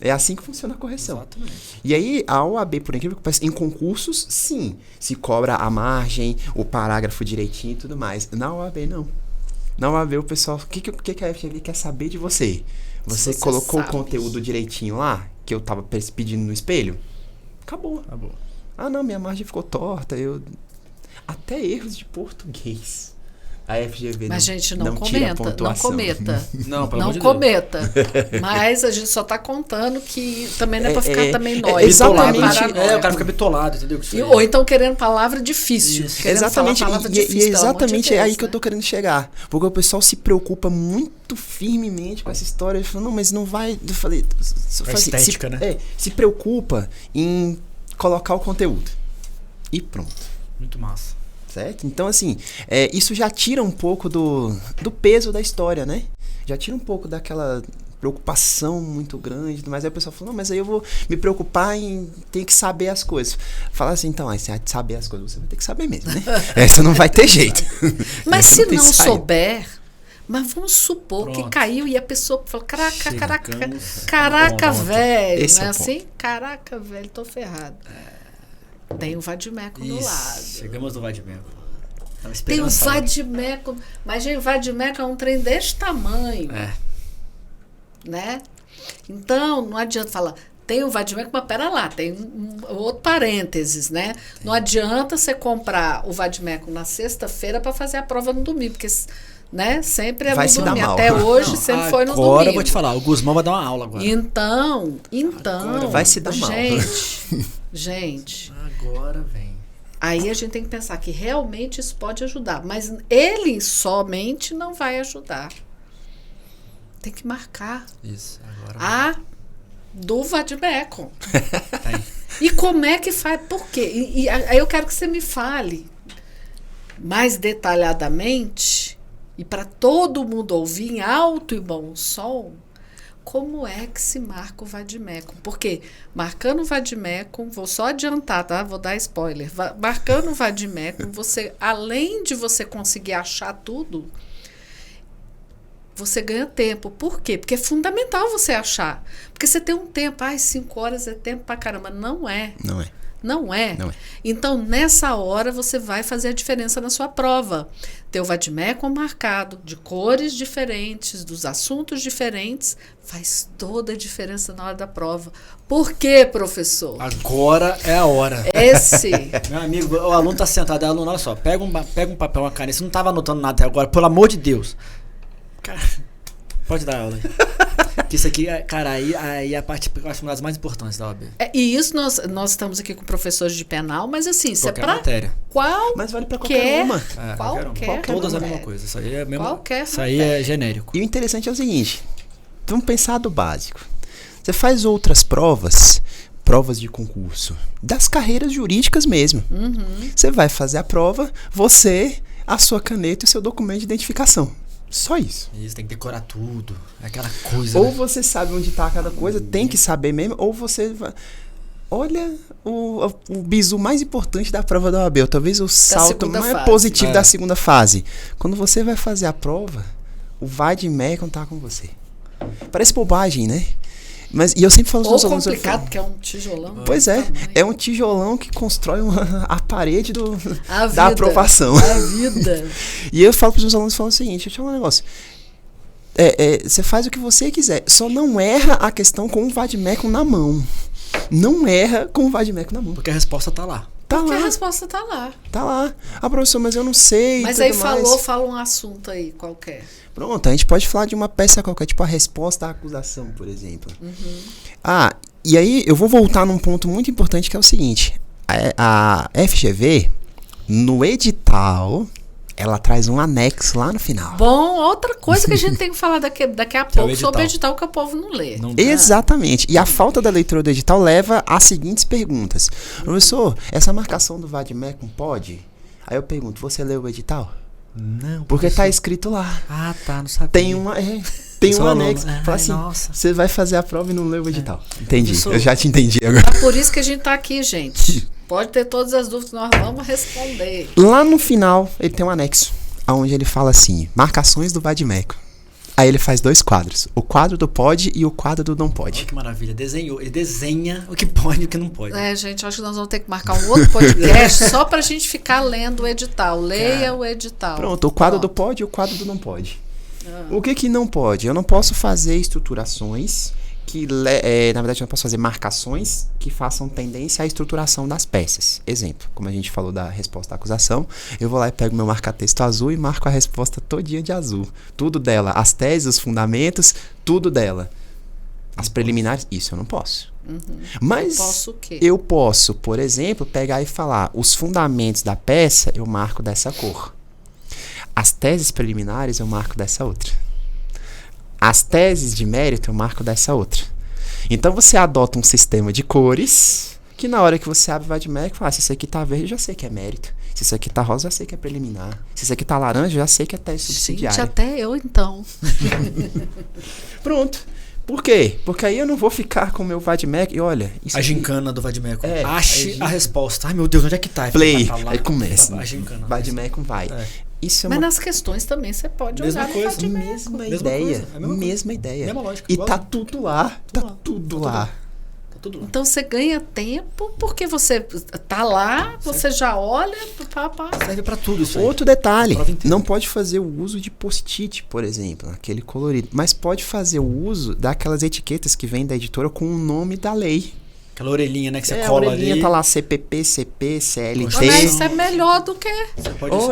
É assim que funciona a correção. Exatamente. E aí, a OAB, por incrível que pareça, em concursos, sim, se cobra a margem, o parágrafo direitinho e tudo mais. Na OAB, não. Na OAB, o pessoal, o que a FGV quer saber de você? Você colocou sabe. o conteúdo direitinho lá, que eu tava pedindo no espelho? Acabou. Ah, não, minha margem ficou torta, até erros de português. A FGV Mas, gente, não não tira a cometa, não pontuação. cometa. Não, pelo Não amor de Deus. cometa. Mas a gente só tá contando que também não é pra ficar também nóis. exatamente. paranoia. O cara fica bitolado, entendeu? Ou então querendo palavra difícil. Isso. Querendo Exatamente, falar palavra e difícil, pelo amor de exatamente Deus, aí que eu né? tô querendo chegar. Porque o pessoal se preocupa muito firmemente com essa história. Ele falou, não, mas não vai. Eu falei, Com a estética, né? Se preocupa em colocar o conteúdo. E pronto. Muito massa. Certo? Então, assim, isso já tira um pouco do peso da história, né? Já tira um pouco daquela preocupação muito grande, mas aí o pessoal falou, não, mas aí eu vou me preocupar em ter que saber as coisas. Fala assim, então, aí você vai saber as coisas, você vai ter que saber mesmo, né? Essa não vai ter jeito. Mas se tem não saída. souber, mas vamos supor Pronto. que caiu e a pessoa falou, caraca, Chegamos caraca, ao ponto. velho, Esse não é é o ponto. assim? Caraca, velho, tô ferrado. Tem o vadimeco do lado. Chegamos no Vadimeco. Tem o vadimeco, mas gente, vadimeco é um trem desse tamanho, né? Então, não adianta falar, tem o vadimeco, mas pera lá, tem um outro parênteses, né? Não adianta você comprar o vadimeco na sexta-feira para fazer a prova no domingo, porque, né, sempre é Vai no se dar domingo. mal. Até hoje sempre foi no domingo. Agora eu vou te falar, o Guzmão vai dar uma aula agora. Então, Agora vai se dar mal. Gente, Agora vem. aí a gente tem que pensar que realmente isso pode ajudar, mas ele somente não vai ajudar. Tem que marcar. Isso, agora A do vade-mecum. E como é que faz? Por quê? E aí eu quero que você me fale mais detalhadamente e para todo mundo ouvir em alto e bom som, como é que se marca o vade-mecum? Porque marcando o vade-mecum, vou só adiantar, tá? Vou dar spoiler. Marcando o vade-mecum, você, além de você conseguir achar tudo, você ganha tempo. Por quê? Porque é fundamental você achar. Porque você tem um tempo. 5 horas é tempo pra caramba. Não é. Não é. Não é. Não é. Então, nessa hora, você vai fazer a diferença na sua prova. Ter o vade-mecum marcado, de cores diferentes, dos assuntos diferentes, faz toda a diferença na hora da prova. Por quê, professor? Agora é a hora. Meu amigo, o aluno tá sentado, o aluno, olha só, pega um papel, uma caneta, você não tava anotando nada até agora, pelo amor de Deus. Cara, pode dar aula aí. Que isso aqui, cara, aí é a parte que eu acho uma das mais importantes da OAB. E isso nós estamos aqui com professores de penal, mas assim, isso é pra matéria. Mas vale pra qualquer uma. Qualquer todas a mesma coisa. Isso aí é mesmo. Isso aí matéria. É genérico. E o interessante é o seguinte, vamos pensar do básico. Você faz outras provas de concurso, das carreiras jurídicas mesmo. Você vai fazer a prova, a sua caneta e o seu documento de identificação. Só isso. Isso, tem que decorar tudo. É aquela coisa. Ou você sabe onde tá cada coisa, tem que saber mesmo, ou você vai... Olha o bizu mais importante da prova da OAB, ou talvez o salto mais positivo da segunda fase. Quando você vai fazer a prova, o vade-mecum tá com você. Parece bobagem, né? E eu sempre falo aos meus alunos... Ou complicado, porque é um tijolão. Pois é um tijolão que constrói a parede da aprovação. A vida. E eu falo para os meus alunos, falo o seguinte, deixa eu te falar um negócio. Você faz o que você quiser, só não erra a questão com o vade-mecum na mão. Não erra com o vade-mecum na mão. Porque a resposta tá lá. Porque a resposta tá lá. Tá lá. Professor, mas eu não sei. Mas aí fala um assunto aí qualquer. Pronto, a gente pode falar de uma peça qualquer, tipo a resposta à acusação, por exemplo. E aí eu vou voltar num ponto muito importante que é o seguinte. A FGV, no edital, ela traz um anexo lá no final. Bom, outra coisa que a gente tem que falar daqui a pouco sobre o edital que o povo não lê. Exatamente. E a falta da leitura do edital leva às seguintes perguntas. Professor, essa marcação do vade-mecum pode? Aí eu pergunto, você leu o edital? Não. Porque tá escrito lá. Não sabia. Tem um anexo. Fala assim, você vai fazer a prova e não leu o edital. Entendi, eu já te entendi agora. É por isso que a gente tá aqui, gente. Pode ter todas as dúvidas, nós vamos responder. Lá no final, ele tem um anexo, onde ele fala assim, marcações do vade-mecum. Aí ele faz 2 quadros, o quadro do pode e o quadro do não pode. Olha que maravilha, ele desenha o que pode e o que não pode. Gente, acho que nós vamos ter que marcar um outro podcast só pra gente ficar lendo o edital. Leia o edital. Pronto, o quadro do pode e o quadro do não pode. O que não pode? Eu não posso fazer estruturações na verdade eu não posso fazer marcações que façam tendência à estruturação das peças. Exemplo, como a gente falou da resposta à acusação, eu vou lá e pego meu marca-texto azul e marco a resposta todinha de azul. Tudo dela, as teses, os fundamentos, tudo dela. As preliminares, isso eu não posso. Mas posso o quê? Eu posso, por exemplo, pegar e falar, os fundamentos da peça eu marco dessa cor. As teses preliminares eu marco dessa outra. As teses de mérito eu marco dessa outra. Então você adota um sistema de cores que na hora que você abre o vade-mecum, fala, se isso aqui tá verde, eu já sei que é mérito. Se isso aqui tá rosa, eu já sei que é preliminar. Se isso aqui tá laranja, eu já sei que é tese subsidiária. Gente, até eu então. Pronto. Por quê? Porque aí eu não vou ficar com o meu vade-mecum e olha... A gincana do vade-mecum. Ache a resposta. Ai meu Deus, onde é que tá? Play. Lá, aí começa. A gincana. Vade-mecum vai. Isso é Mas nas questões também você pode olhar no vade-mecum. Mesma ideia. Mesma lógica. E tá tudo lá. Tá tudo lá. Então você ganha tempo porque você tá lá, você já olha, serve pra tudo isso aí. Outro detalhe, não pode fazer o uso de post-it, por exemplo, aquele colorido, mas pode fazer o uso daquelas etiquetas que vem da editora com o nome da lei. Aquela orelhinha, né, que você cola ali. A orelhinha tá lá CPP, CP, CLT. Mas isso é melhor do que...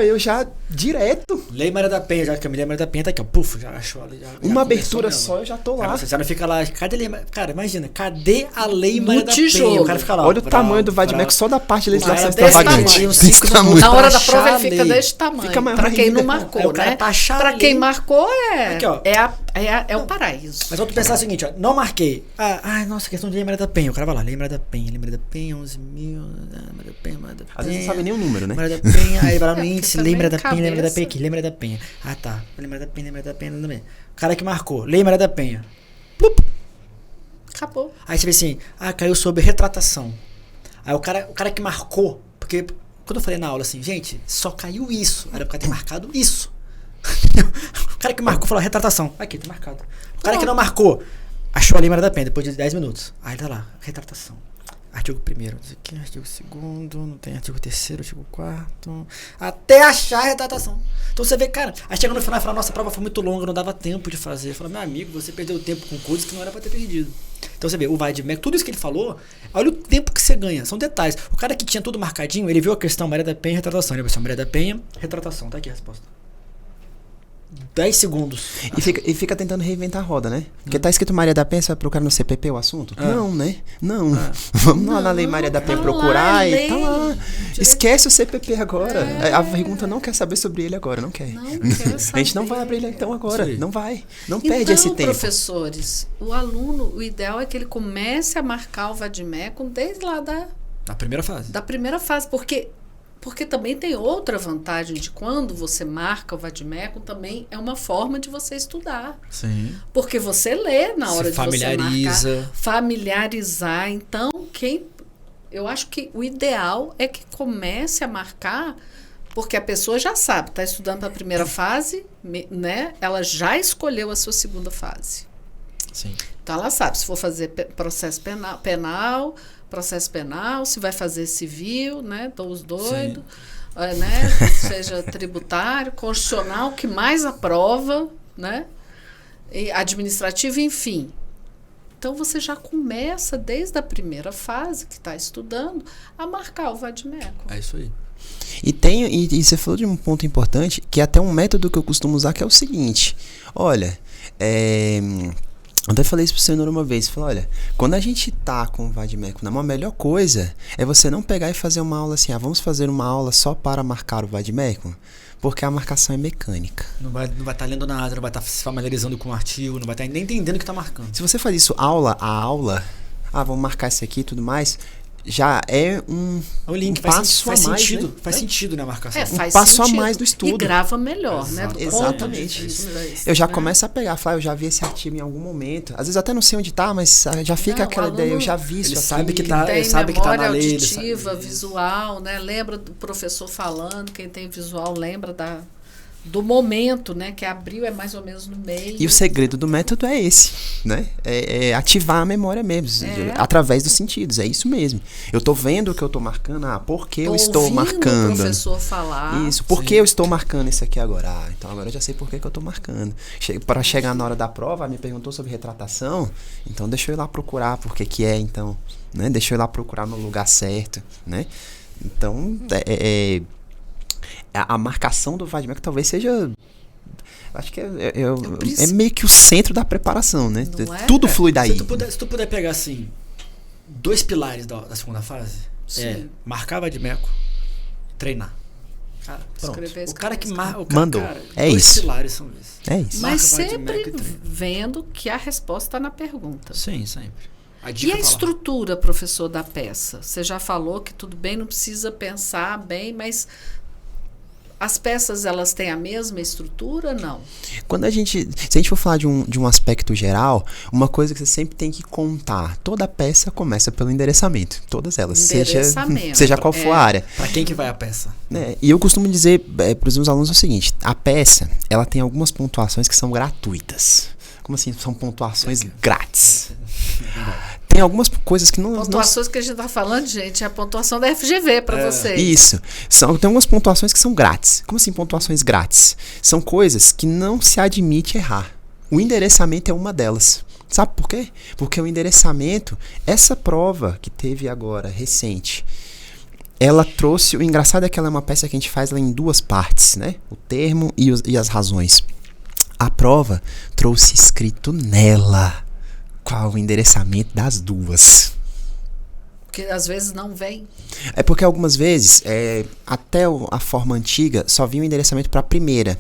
Eu já Direto. Lei Maria da Penha, já que a Lei Maria da Penha tá aqui, ó. Puf, já achou ali. Uma abertura só, eu já tô lá. Cara, você já não fica lá. Cadê a lei? Cara, imagina, cadê a Lei Maria da tijolo. Penha? O cara fica lá. Olha o tamanho do Vadmec só da parte de legislação desse extravagante. tamanho. Na hora da prova ele fica deste tamanho. Fica maior pra quem ainda. não marcou, O cara né? pra achar Pra ali. quem marcou Aqui, ó. é o paraíso. Mas vamos pensar o seguinte, ó. Não marquei. Nossa, questão de Lei Maria da Penha. O cara vai lá, Lei Maria da Penha, 11 mil, Maria da Penha, Maria da Penha. Às vezes não sabe nem o número, né? Maria da Penha, aí vai lá no porque índice, também Lei Maria da Penha, Lei Maria da cabeça. Penha aqui, Lei Maria da Penha. Ah, tá. Lei Maria da Penha, Lei Maria da Penha, Lei Maria da Penha. O cara que marcou, Lei Maria da Penha. Plup. Acabou. Aí você vê assim, caiu sobre retratação. Aí o cara que marcou, porque quando eu falei na aula assim, gente, só caiu isso, era porque ter marcado isso. O cara que marcou falou retratação. Aqui, tá marcado. O cara que não marcou, achou a Lei Maria da Penha depois de 10 minutos. Aí tá lá, retratação. Artigo 1º, artigo 2º, não tem artigo 3º, artigo 4º, até achar a retratação. Então você vê, cara, aí chega no final e fala, nossa, a prova foi muito longa, não dava tempo de fazer. Fala, meu amigo, você perdeu tempo com coisas que não era pra ter perdido. Então você vê, o Vadmec, tudo isso que ele falou, olha o tempo que você ganha, são detalhes. O cara que tinha tudo marcadinho, ele viu a questão Maria da Penha, retratação. Ele pensou, Maria da Penha, retratação, tá aqui a resposta. 10 segundos. E fica tentando reinventar a roda, né? Porque tá escrito Maria da Penha, você vai procurar no CPP o assunto? Não, né? Não. Vamos lá na Lei Maria da Penha tá procurar lá, e tá lei. lá. Esquece o CPP agora. A pergunta não quer saber sobre ele agora, não quer. Não quer A gente não saber. vai abrir ele então agora. Sim. Não vai. Não perde Então, esse tempo. professores, o aluno, o ideal é que ele comece a marcar o Vadmecum desde lá Na primeira fase. da primeira fase, porque também tem outra vantagem de quando você marca o Vadmecum, também é uma forma de você estudar. Sim. Porque você lê na hora Se de você familiariza. marcar, familiarizar. Então, eu acho que o ideal é que comece a marcar, porque a pessoa já sabe, está estudando para a primeira fase, né? Ela já escolheu a sua segunda fase. Sim. Então ela sabe se for fazer processo penal, se vai fazer civil, né? Estão os doidos, né? Seja tributário, constitucional, que mais aprova, né? E administrativo, enfim. Então você já começa desde a primeira fase que está estudando a marcar o Vadmecum. É isso aí. E você falou de um ponto importante, que é até um método que eu costumo usar, que é o seguinte. Olha, eu até falei isso pro senhor uma vez, falei, olha, quando a gente tá com o Vadmecum, a melhor coisa é você não pegar e fazer uma aula assim, vamos fazer uma aula só para marcar o Vadmecum, porque a marcação é mecânica. Não vai estar lendo nada, não vai estar se familiarizando com o artigo, não vai estar nem entendendo o que está marcando. Se você faz isso aula a aula, vamos marcar isso aqui e tudo mais, já é O link passo faz a mais, sentido, né? faz sentido, né, a marcação. Faz passo sentido. a mais do estudo. E grava melhor, né? Do Exatamente. ponto de vista, Eu já né? começo a pegar, falar, eu já vi esse artigo em algum momento. Às vezes eu até não sei onde tá, mas já fica Não, aquela o ideia, eu aluno, já vi isso ele aqui. sabe que tá- Tem sabe que tá memória na lei, ele auditiva, sabe. visual, né? Lembra do professor falando, quem tem visual lembra do momento, né? Que abriu é mais ou menos no meio. E o segredo do método é esse, né? É ativar a memória mesmo, através dos sentidos, é isso mesmo. Eu tô vendo o que eu tô marcando, por que eu estou ouvindo marcando? o professor falar. Isso, por que eu estou marcando isso aqui agora? Então agora eu já sei por que eu estou marcando. Para chegar na hora da prova, me perguntou sobre retratação, então deixa eu ir lá procurar por que é, então, né? Deixa eu ir lá procurar no lugar certo, né? Então, a marcação do Vadmecum talvez seja... Acho que é meio que o centro da preparação, né? Não é? Tudo flui daí. Se tu puder pegar, assim, 2 pilares da segunda fase, Sim. marcar Vadmecum e treinar. Cara, pronto. Escrever, O cara que escrever. marca... Mandou. Cara, É 2 isso. pilares são esses. É isso. Mas Marca, sempre Vadmecum e treina. vendo que a resposta está na pergunta. Sim, sempre. A E dica a tá lá. estrutura, professor, da peça? Você já falou que tudo bem, não precisa pensar bem, mas as peças, elas têm a mesma estrutura? Não. Se a gente for falar de um aspecto geral, uma coisa que você sempre tem que contar, toda peça começa pelo endereçamento, todas elas, Endereçamento, seja qual for a área. Pra quem que vai a peça? Né? E eu costumo dizer para os meus alunos o seguinte, a peça, ela tem algumas pontuações que são gratuitas. Como assim? São pontuações grátis. Tem algumas coisas que não... Pontuações que a gente está falando, gente, é a pontuação da FGV para vocês. Isso. Tem algumas pontuações que são grátis. Como assim pontuações grátis? São coisas que não se admite errar. O endereçamento é uma delas. Sabe por quê? Porque o endereçamento, essa prova que teve agora, recente, ela trouxe... O engraçado é que ela é uma peça que a gente faz ela em 2 partes, né? O termo e as razões. A prova trouxe escrito nela qual o endereçamento das 2. Porque às vezes não vem. É porque algumas vezes, até a forma antiga, só vinha o endereçamento para a primeira.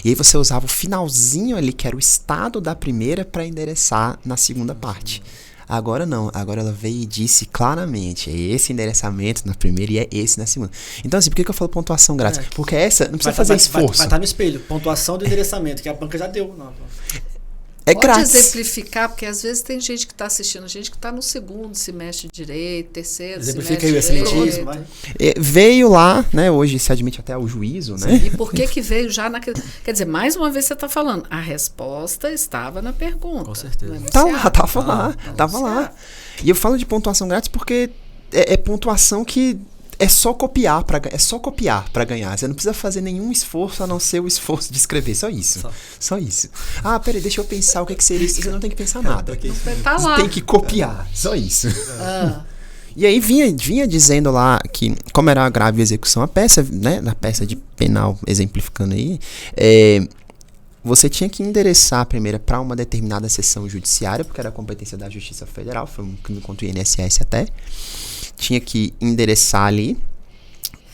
E aí você usava o finalzinho ali, que era o estado da primeira, para endereçar na segunda parte. Agora não, agora ela veio e disse claramente, é esse endereçamento na primeira e é esse na segunda. Então assim, por que eu falo pontuação grátis? Porque essa, não precisa fazer esforço. Vai estar no espelho, pontuação do endereçamento, que a banca já deu. Não. É Pode grátis. exemplificar, porque às vezes tem gente que está assistindo, gente que está no 2º semestre de direito, 3º Exemplifica semestre aí o de excelentíssimo, direito. vai. Veio lá, né? Hoje se admite até ao juízo, né? E por que veio já naquele... Quer dizer, mais uma vez você está falando, a resposta estava na pergunta. Com certeza. no Tá lá, enunciado. tava lá, tava lá. E eu falo de pontuação grátis porque é pontuação que é só copiar para ganhar. Você não precisa fazer nenhum esforço a não ser o esforço de escrever, só isso. Só isso. Ah, peraí, deixa eu pensar o que seria isso. Você não tem que pensar nada. Tá lá. Você tem que copiar, só isso. Ah, E aí vinha dizendo lá que, como era grave a execução, a peça, né, na peça de penal, exemplificando aí, você tinha que endereçar a primeira para uma determinada seção judiciária, porque era a competência da Justiça Federal, foi um crime contra o INSS até. Tinha que endereçar ali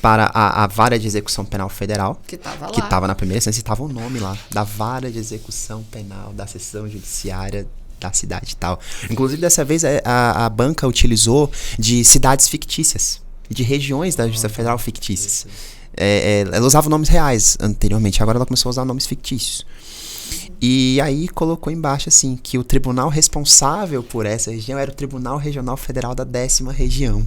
para a vara de execução penal federal, que estava lá. que estava na primeira instância, estava o nome lá, da vara de execução penal, da seção judiciária da cidade e tal. Inclusive, dessa vez, a banca utilizou de cidades fictícias, de regiões da Justiça Federal fictícias. Ela usava nomes reais anteriormente, agora ela começou a usar nomes fictícios. E aí colocou embaixo assim, que o tribunal responsável por essa região era o Tribunal Regional Federal da 10ª Região.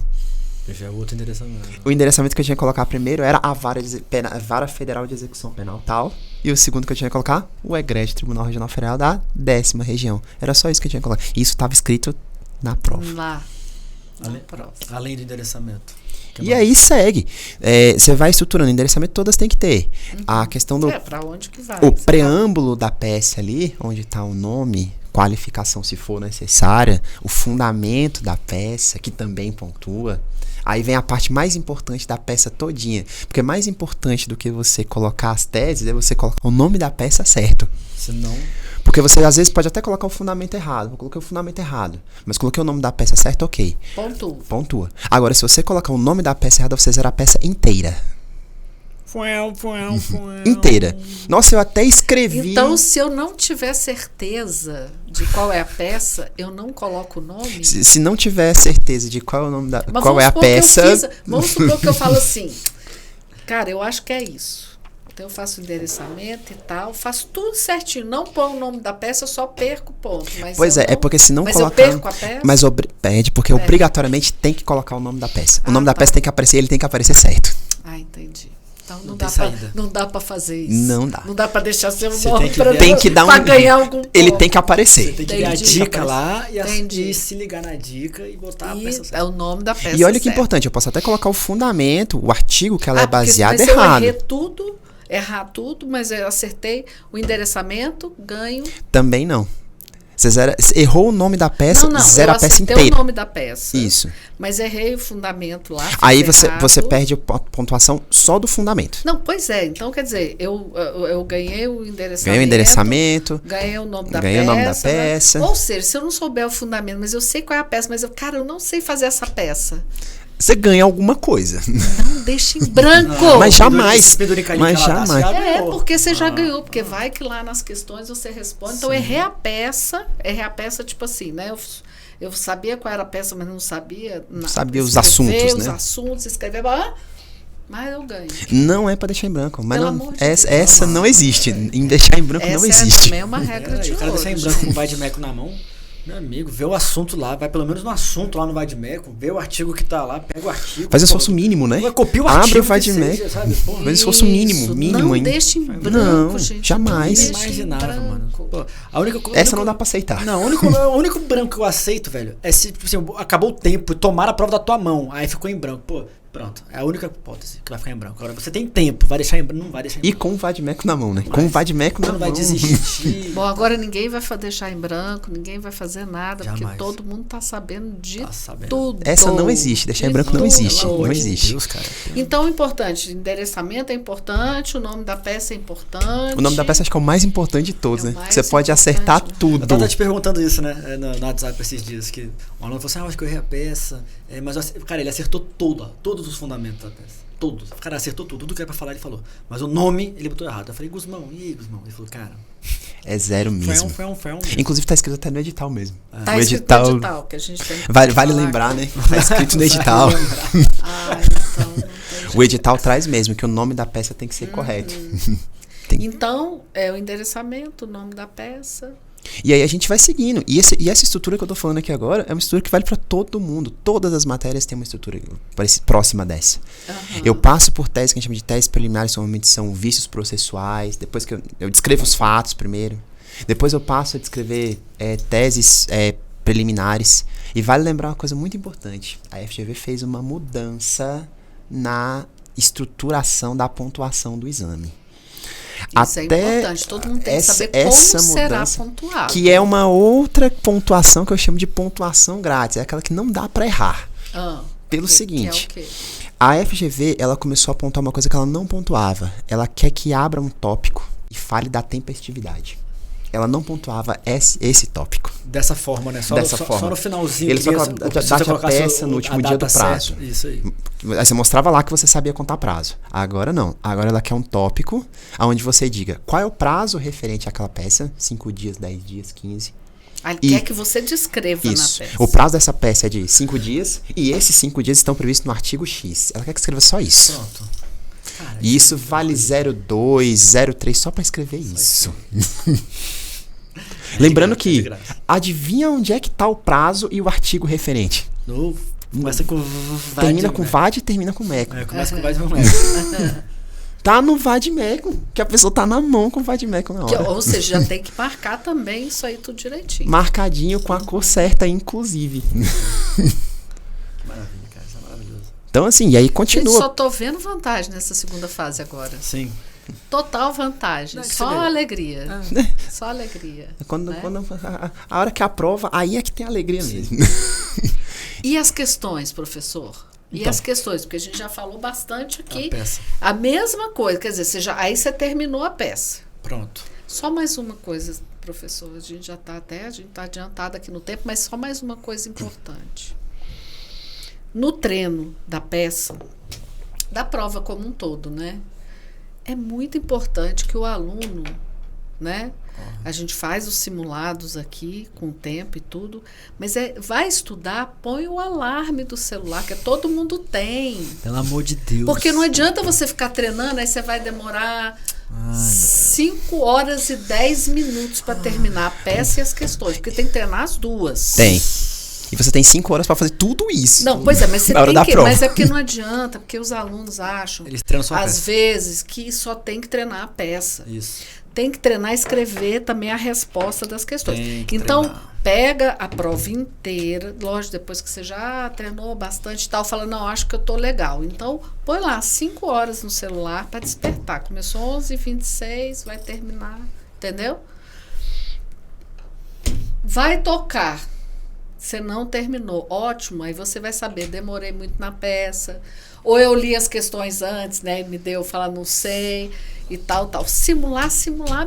Já é outro endereçamento. O endereçamento que eu tinha que colocar primeiro era a Vara Federal de Execução Penal tal. E o segundo que eu tinha que colocar, o egrégio Tribunal Regional Federal da 10ª Região. Era só isso que eu tinha que colocar. E isso estava escrito na prova. Lá. Na prova. Além do endereçamento. E aí segue. Você vai estruturando endereçamento, todas tem que ter. A questão do... Pra onde que vai? O preâmbulo da peça ali, onde está o nome, qualificação se for necessária, o fundamento da peça, que também pontua. Aí vem a parte mais importante da peça todinha. Porque mais importante do que você colocar as teses é você colocar o nome da peça certo. Senão... Porque você às vezes pode até colocar o fundamento errado. Eu coloquei o fundamento errado, mas coloquei o nome da peça certo, ok. Pontua. Agora, se você colocar o nome da peça errado, você zera a peça inteira. Inteira. Nossa, eu até escrevi... Então, se eu não tiver certeza de qual é a peça, eu não coloco o nome? Se não tiver certeza de qual é o nome da... Mas qual é a peça... Vamos supor que eu falo assim, cara, eu acho que é isso. Então eu faço o endereçamento e tal, faço tudo certinho, não ponho o nome da peça, eu só perco o ponto. Mas pois é porque se não mas colocar... eu perco a peça? Mas perde, porque obrigatoriamente tem que colocar o nome da peça. O nome da peça tem que aparecer, ele tem que aparecer certo. Ah, entendi. Então não dá pra fazer isso. Não dá. Não dá pra deixar seu Você nome tem que dar pra ganhar algum ponto. Ele tem que aparecer. Você tem que ver a dica lá e se ligar na dica e botar a peça certa. É o nome da peça. E olha que importante, eu posso até colocar o fundamento, o artigo que ela é baseada se errado. eu errar tudo, mas eu acertei o endereçamento, ganho. Também não. Você errou o nome da peça, zera a peça inteira. Eu acertei o nome da peça. Isso. Mas errei o fundamento lá. Aí você perde a pontuação só do fundamento. Não, pois é. Então, quer dizer, eu ganhei o endereçamento. Ganhei o endereçamento. Ganhei o nome da peça. Ganhei o nome da peça. Né? Ou seja, se eu não souber o fundamento, mas eu sei qual é a peça, mas eu não sei fazer essa peça. Você ganha alguma coisa. Não deixa em branco. Mas jamais. Mas jamais. Porque você já ganhou. Porque vai que lá nas questões você responde. Então, errei a peça tipo assim, né? Eu sabia qual era a peça, mas não sabia. Sabia os assuntos, né? Escrever, mas eu ganho. Não é pra deixar em branco. Mas essa não existe. Em deixar em branco não existe. Também é uma regra de ouro. O cara deixar em branco com o vai-de-meco na mão. Meu amigo, vê o assunto lá, vai pelo menos no assunto lá no vai-de-meco, vê o artigo que tá lá, pega o artigo. Faz esforço mínimo, né? Copia o artigo. Abre o vai-de-meco. Faz esforço mínimo Não ainda. deixa em branco, não, gente. jamais. Não imaginava, mano. Pô, essa não dá pra aceitar. Não, o único branco que eu aceito, velho, é se, tipo assim, acabou o tempo e tomaram a prova da tua mão, aí ficou em branco. Pô, Pronto. É a única hipótese que vai ficar em branco. Agora, você tem tempo, vai deixar em branco, não vai deixar em branco. E com o vadimeco na mão, né? Com o vadimeco na Você mão. não vai desistir. Bom, agora ninguém vai deixar em branco, ninguém vai fazer nada, Jamais. porque todo mundo tá sabendo de Tá sabendo. tudo. Essa não existe, deixar em branco não tudo, existe. pelo Não amor de existe. Deus, cara. Então, importante, endereçamento é importante, o nome da peça é importante. O nome da peça acho que é o mais importante de todos, É o né? mais Você pode acertar importante, né? tudo. Eu tava te perguntando isso, né? No WhatsApp esses dias, que um aluno falou assim, acho que eu errei a peça. Mas, cara, ele acertou todos os fundamentos da peça. Todos. O cara acertou tudo. Tudo que era pra falar, ele falou. Mas o nome, ele botou errado. Eu falei, Guzmão, e aí, Guzmão? Ele falou, cara... É zero mesmo. Foi um. Inclusive tá escrito até no edital mesmo. Tá O escrito no edital, que a gente tem que Vale falar lembrar, aqui. né? Tá escrito no edital. Ah, então não tem jeito. O edital traz mesmo que o nome da peça tem que ser correto. Então, é o endereçamento, o nome da peça. E aí a gente vai seguindo. E essa estrutura que eu tô falando aqui agora é uma estrutura que vale pra todo mundo. Todas as matérias têm uma estrutura próxima dessa. Uhum. Eu passo por teses que a gente chama de teses preliminares, normalmente são vícios processuais. Depois que eu descrevo os fatos primeiro. Depois eu passo a descrever teses preliminares. E vale lembrar uma coisa muito importante. A FGV fez uma mudança na estruturação da pontuação do exame. Isso é importante, todo mundo tem que saber como será pontuado. Que é uma outra pontuação que eu chamo de pontuação grátis. É aquela que não dá pra errar. Pelo seguinte, que é o quê? a FGV ela começou a pontuar uma coisa que ela não pontuava. Ela quer que abra um tópico e fale da tempestividade. Ela não pontuava esse tópico. Dessa forma, né? Só no finalzinho. Ele só data a peça no último dia do prazo. Certa. Isso aí. Aí você mostrava lá que você sabia contar prazo. Agora não. Agora ela quer um tópico onde você diga qual é o prazo referente àquela peça. 5 dias, 10 dias, 15. Ele quer que você descreva Isso. na peça. O prazo dessa peça é de 5 dias e esses 5 dias estão previstos no artigo X. Ela quer que escreva só isso. Pronto. Cara, E isso vale 0,2, 0,3 só pra escrever isso. Lembrando que, adivinha onde é que tá o prazo e o artigo referente? Começa com Termina com VAD e termina com MECO. Começa com VAD e MECO. Tá no VAD-MECO, que a pessoa tá na mão com o VAD-MECO na hora. Ou seja, já tem que marcar também isso aí tudo direitinho. Marcadinho com a cor certa, inclusive. Que maravilha, cara. Isso é maravilhoso. Então, assim, e aí continua. Gente, só tô vendo vantagem nessa segunda fase agora. Sim. Total vantagem. Só alegria. Só alegria. Quando né? a hora que aprova, aí é que tem alegria mesmo. E as questões, professor? E Então, as questões? Porque a gente já falou bastante aqui. A peça. A mesma coisa. Quer dizer, aí você terminou a peça. Pronto. Só mais uma coisa, professor. A gente já está adiantado aqui no tempo, mas só mais uma coisa importante. No treino da peça, da prova como um todo, né? É muito importante que o aluno, né? A gente faz os simulados aqui com o tempo e tudo, mas vai estudar, põe o alarme do celular, que todo mundo tem. Pelo amor de Deus. Porque não adianta você ficar treinando, aí você vai demorar 5 horas e 10 minutos para terminar a peça e as questões, porque tem que treinar as duas. Tem. E você tem 5 horas pra fazer tudo isso. Não, pois é, mas você na hora tem da que. prova. Mas é porque não adianta, porque os alunos acham, Eles treinam só a às peça. vezes, que só tem que treinar a peça. Isso. Tem que treinar a escrever também a resposta das questões. Tem que Então, treinar. pega a prova inteira, lógico, depois que você já treinou bastante e tal, fala, não, acho que eu tô legal. Então, põe lá 5 horas no celular para despertar. Começou 11h26, vai terminar, entendeu? Vai tocar. Você não terminou, ótimo, aí você vai saber, demorei muito na peça, ou eu li as questões antes, né, me deu falar não sei, e tal. Simular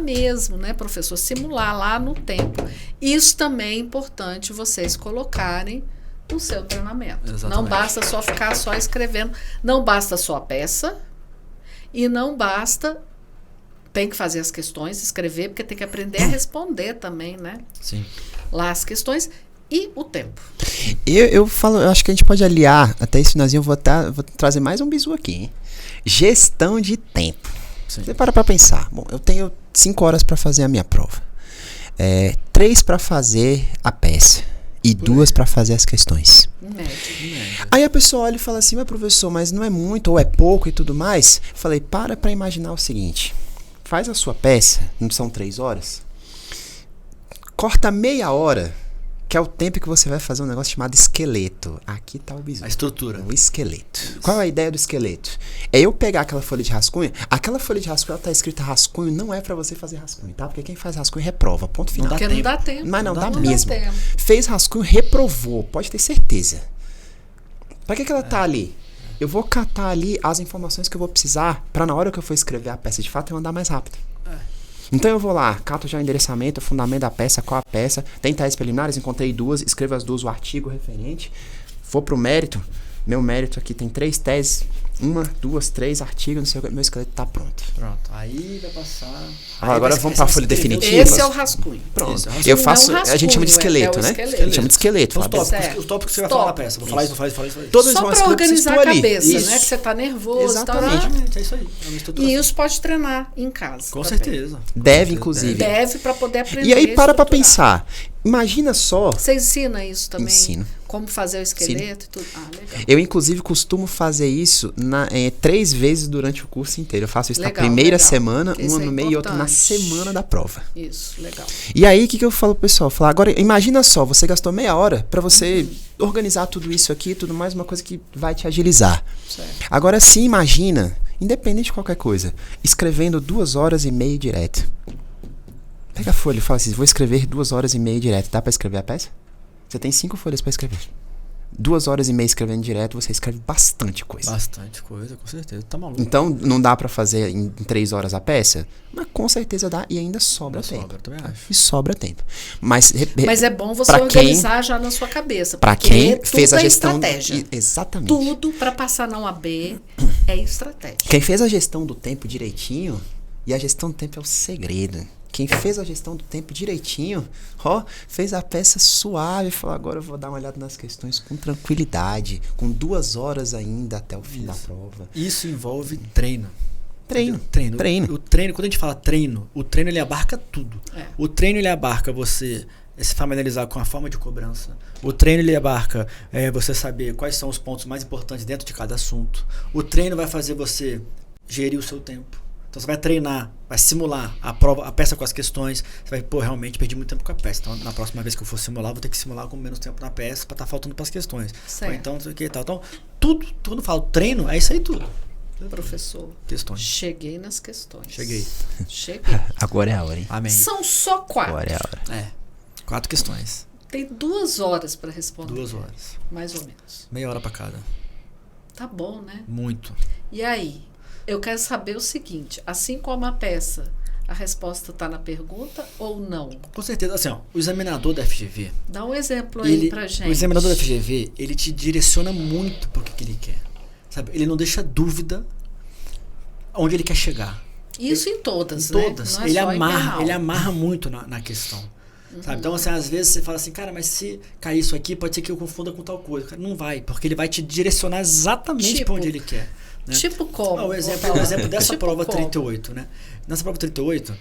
mesmo, né, professor? Simular lá no tempo. Isso também é importante vocês colocarem no seu treinamento. Exatamente. Não basta só ficar só escrevendo, não basta só a peça, e não basta, tem que fazer as questões, escrever, porque tem que aprender a responder também, né? Sim. Lá as questões. E o tempo. Eu acho que a gente pode aliar, até esse finalzinho, eu vou trazer mais um bizu aqui, hein? Gestão de tempo. Sim. Você para pra pensar. Bom, eu tenho 5 horas pra fazer a minha prova. 3 pra fazer a peça. E 2 pra fazer as questões. Em média. Aí a pessoa olha e fala assim, mas professor, mas não é muito, ou é pouco e tudo mais. Eu falei, para pra imaginar o seguinte. Faz a sua peça, não são 3 horas. Corta meia hora que é o tempo que você vai fazer um negócio chamado esqueleto. Aqui tá o bizu. A estrutura. O esqueleto. Qual é a ideia do esqueleto? É eu pegar aquela folha de rascunho. Aquela folha de rascunho, ela tá escrita rascunho, não é pra você fazer rascunho, tá? Porque quem faz rascunho reprova, ponto final. Porque não dá tempo. Mas não dá Não mesmo. dá tempo. Fez rascunho, reprovou, pode ter certeza. Pra que ela tá ali? Eu vou catar ali as informações que eu vou precisar pra na hora que eu for escrever a peça de fato eu andar mais rápido. Então eu vou lá, cato já o endereçamento, o fundamento da peça, qual a peça, tem teses preliminares, encontrei 2, escrevo as 2, o artigo referente, vou pro mérito, meu mérito aqui tem 3 teses, 1, 2, 3 artigos, não sei o que, meu esqueleto tá pronto. Pronto, aí vai passar... Agora vamos pra folha definitiva. Esse é o rascunho. Pronto. Esse é o rascunho. Eu faço, Não é um a gente chama de rascunho, esqueleto, é o né? esqueleto. A gente chama de esqueleto. Os tópicos, Certo. os tópicos que você vai falar na peça. Vou falar isso, vou falar isso. Todos Só vão pra escritos organizar a ali. cabeça, Isso. né? Que você tá nervoso. Exatamente. É isso aí. É uma estruturação. E isso pode treinar em casa. Com também. certeza. Deve, inclusive. Deve pra poder aprender. E aí, para pra estruturar. pensar. Imagina só. Você ensina isso também? Ensino. Como fazer o esqueleto e tudo? Ah, legal. Eu, inclusive, costumo fazer isso 3 vezes durante o curso inteiro. Eu faço isso na Legal, primeira legal. semana, Porque isso uma é no meio e outra na importante. semana da prova. Isso, legal. E aí, o que eu falo pro pessoal? Falar, agora, imagina só, você gastou meia hora pra você organizar tudo isso aqui, tudo mais, uma coisa que vai te agilizar. Certo. Agora, se imagina, independente de qualquer coisa, escrevendo 2 horas e meia direto. Pega a folha e fala assim, vou escrever 2 horas e meia direto. Dá pra escrever a peça? Você tem 5 folhas pra escrever. 2 horas e meia escrevendo direto, você escreve bastante coisa. Bastante coisa, com certeza. Tá maluco. Então, não dá pra fazer em 3 horas a peça? Mas com certeza dá e ainda sobra tempo. Sobra, também acho. E sobra tempo. Mas é bom você pra organizar já na sua cabeça. Pra porque quem tudo fez a é gestão... estratégia. Exatamente. Tudo pra passar na UAB é estratégia. Quem fez a gestão do tempo direitinho, e a gestão do tempo é o segredo. Quem fez a gestão do tempo direitinho, fez a peça suave, falou, agora eu vou dar uma olhada nas questões com tranquilidade, com 2 horas ainda até o fim da prova. Isso envolve treino. Treino. O treino, quando a gente fala treino, o treino ele abarca tudo. É. O treino ele abarca você se familiarizar com a forma de cobrança. O treino ele abarca você saber quais são os pontos mais importantes dentro de cada assunto. O treino vai fazer você gerir o seu tempo. Então você vai treinar, vai simular a peça com as questões. Você vai, realmente perdi muito tempo com a peça. Então na próxima vez que eu for simular, vou ter que simular com menos tempo na peça para estar faltando para as questões. Certo. Ou então, não sei o que e tal. Então, tudo, quando eu falo treino, é isso aí tudo. Professor, Questões. cheguei nas questões. Cheguei. Agora é a hora, hein? Amém. São só 4. Agora é a hora. 4 questões. Tem 2 horas pra responder. 2 horas. Mais ou menos. Meia hora para cada. Tá bom, né? Muito. E aí, eu quero saber o seguinte, assim como a peça, a resposta tá na pergunta ou não? Com certeza. Assim, o examinador da FGV, Dá um exemplo aí pra gente. o examinador da FGV, ele te direciona muito pro que ele quer. Sabe? Ele não deixa dúvida onde ele quer chegar. Isso em todas, Em né? todas. Não é Ele só em amarra, penal. ele amarra muito na questão. Sabe? Então, assim, às vezes você fala assim, cara, mas se cair isso aqui, pode ser que eu confunda com tal coisa. Cara, não vai, porque ele vai te direcionar exatamente para onde ele quer. Né? Tipo como? O exemplo dessa Tipo prova como? 38, né? Nessa prova 38,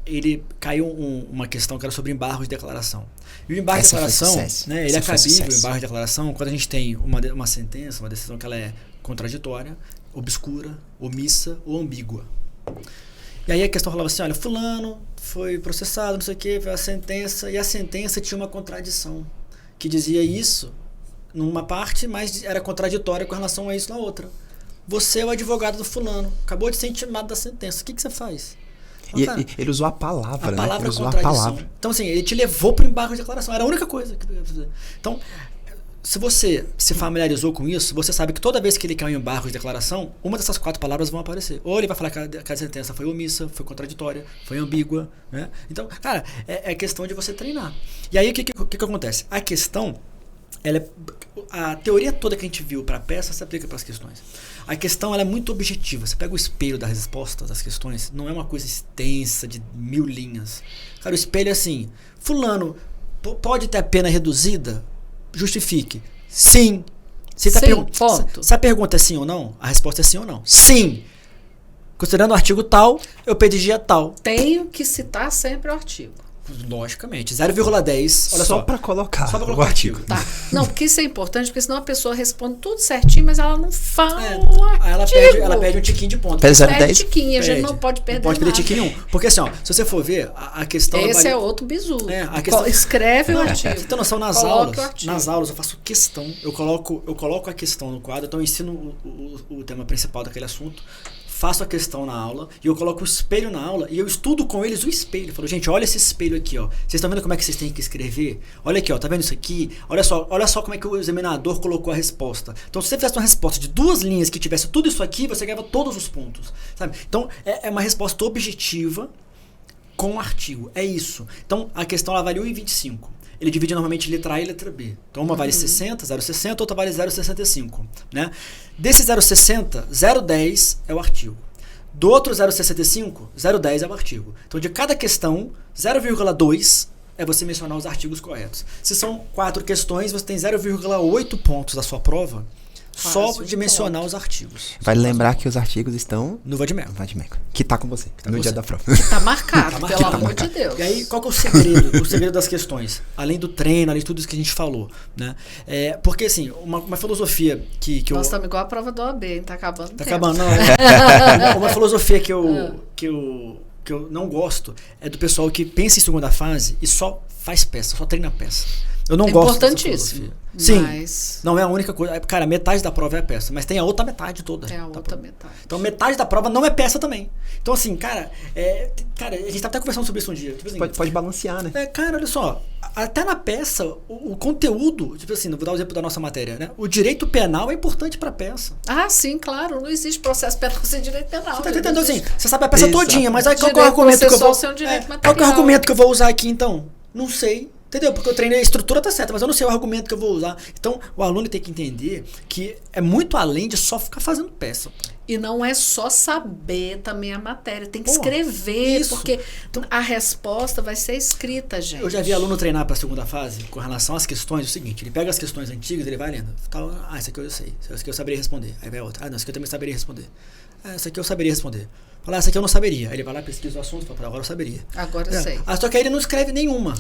ele caiu uma questão que era sobre embargo de declaração. E o embargo de Essa foi declaração, sucesso. né, ele Essa é foi cabível, o sucesso. embargo de declaração, quando a gente tem uma sentença, uma decisão que ela é contraditória, obscura, omissa ou ambígua. E aí a questão falava assim, olha, fulano foi processado, não sei o que, foi a sentença, e a sentença tinha uma contradição, que dizia isso numa parte, mas era contraditória com relação a isso na outra. Você é o advogado do fulano, acabou de ser intimado da sentença, o que você faz? E Cara, ele usou a palavra, né? palavra Ele usou a contradição. palavra. Então, assim, ele te levou para o embargo de declaração. Era a única coisa que ele ia fazer. Então, se você se familiarizou com isso, você sabe que toda vez que ele quer um embargo de declaração, uma dessas 4 palavras vão aparecer. Ou ele vai falar que a sentença foi omissa, foi contraditória, foi ambígua, né? Então, cara, é questão de você treinar. E aí, o que acontece? A questão, a teoria toda que a gente viu para a peça se aplica para as questões. A questão ela é muito objetiva. Você pega o espelho das respostas das questões, não é uma coisa extensa de 1000 linhas. Cara, o espelho é assim, fulano pode ter a pena reduzida? Justifique. Sim. Se a pergunta é sim ou não, a resposta é sim ou não. Sim. Considerando o artigo tal, eu pediria tal. Tenho que citar sempre o artigo. Logicamente. 0,10. Olha só só. para colocar, Só pra o colocar artigo. Tá. Não, porque isso é importante, porque senão a pessoa responde tudo certinho, mas ela não fala Aí ela perde um tiquinho de ponto. Perde Perde 0,10. tiquinho, a gente Perde. não pode perder Não pode perder nada. tiquinho nenhum. Porque assim, ó, se você for ver, a questão... Esse é outro bizu. A questão... Escreve o artigo. Você tem noção, Coloque o artigo. nas aulas eu faço questão, eu coloco a questão no quadro, então eu ensino o tema principal daquele assunto, faço a questão na aula, e eu coloco o espelho na aula, e eu estudo com eles o espelho. Eu falo, gente, olha esse espelho aqui, ó. Vocês estão vendo como é que vocês têm que escrever? Olha aqui, ó, tá vendo isso aqui? Olha só como é que o examinador colocou a resposta. Então, se você fizesse uma resposta de 2 linhas que tivesse tudo isso aqui, você ganhava todos os pontos, sabe? Então, é uma resposta objetiva com um artigo. É isso. Então, a questão ela vale 1,25. Ele divide normalmente letra A e letra B. Então, uma vale 60, 0,60, outra vale 0,65. Né? Desse 0,60, 0,10 é o artigo. Do outro 0,65, 0,10 é o artigo. Então, de cada questão, 0,2 é você mencionar os artigos corretos. Se são 4 questões, você tem 0,8 pontos da sua prova só de mencionar os artigos. Vale lembrar que os artigos estão no Vadmeco. Que tá com você, no dia da prova. Tá marcado, pelo amor de Deus. E aí, qual que é o segredo? O segredo das questões? Além do treino, além de tudo isso que a gente falou, né? Porque, assim, uma filosofia que Nós estamos igual a prova do OAB, hein? Tá acabando o Tá tempo. acabando, não. Uma filosofia que eu não gosto é do pessoal que pensa em segunda fase e só faz peça, só treina peça. Eu não gosto dessa importantíssimo. filosofia. Sim, Mas não é a única coisa. Cara, metade da prova é a peça, mas tem a outra metade toda. é a da outra prova. metade. Então metade da prova não é peça também. Então assim, cara, a gente tá até conversando sobre isso um dia. Tipo assim, Pode balancear, né? cara, olha só, até na peça, o conteúdo, tipo assim, vou dar o exemplo da nossa matéria, né? O direito penal é importante pra peça. Ah, sim, claro. Não existe processo penal sem direito penal. Você tá né? entendendo Não assim? existe. Você sabe a peça Exato. todinha, mas aí qual que é o Direito argumento que eu processual vou... sem direito Qual que é o material. argumento que eu vou usar aqui, então? Não sei. Entendeu? Porque eu treinei a estrutura, tá certa, mas eu não sei o argumento que eu vou usar. Então, o aluno tem que entender que é muito além de só ficar fazendo peça. E não é só saber também a matéria, tem que Pô, escrever, isso. porque Então, a resposta vai ser escrita, gente. eu já vi aluno treinar para a segunda fase com relação às questões. É o seguinte, ele pega as questões antigas, ele vai lendo. Isso aqui eu sei. Isso aqui eu saberia responder. Aí vai outra. Não, isso aqui eu também saberia responder. Isso aqui eu saberia responder. Fala, isso aqui eu não saberia. Aí ele vai lá, pesquisa o assunto, fala, agora eu saberia. Agora eu sei. Só que aí ele não escreve nenhuma.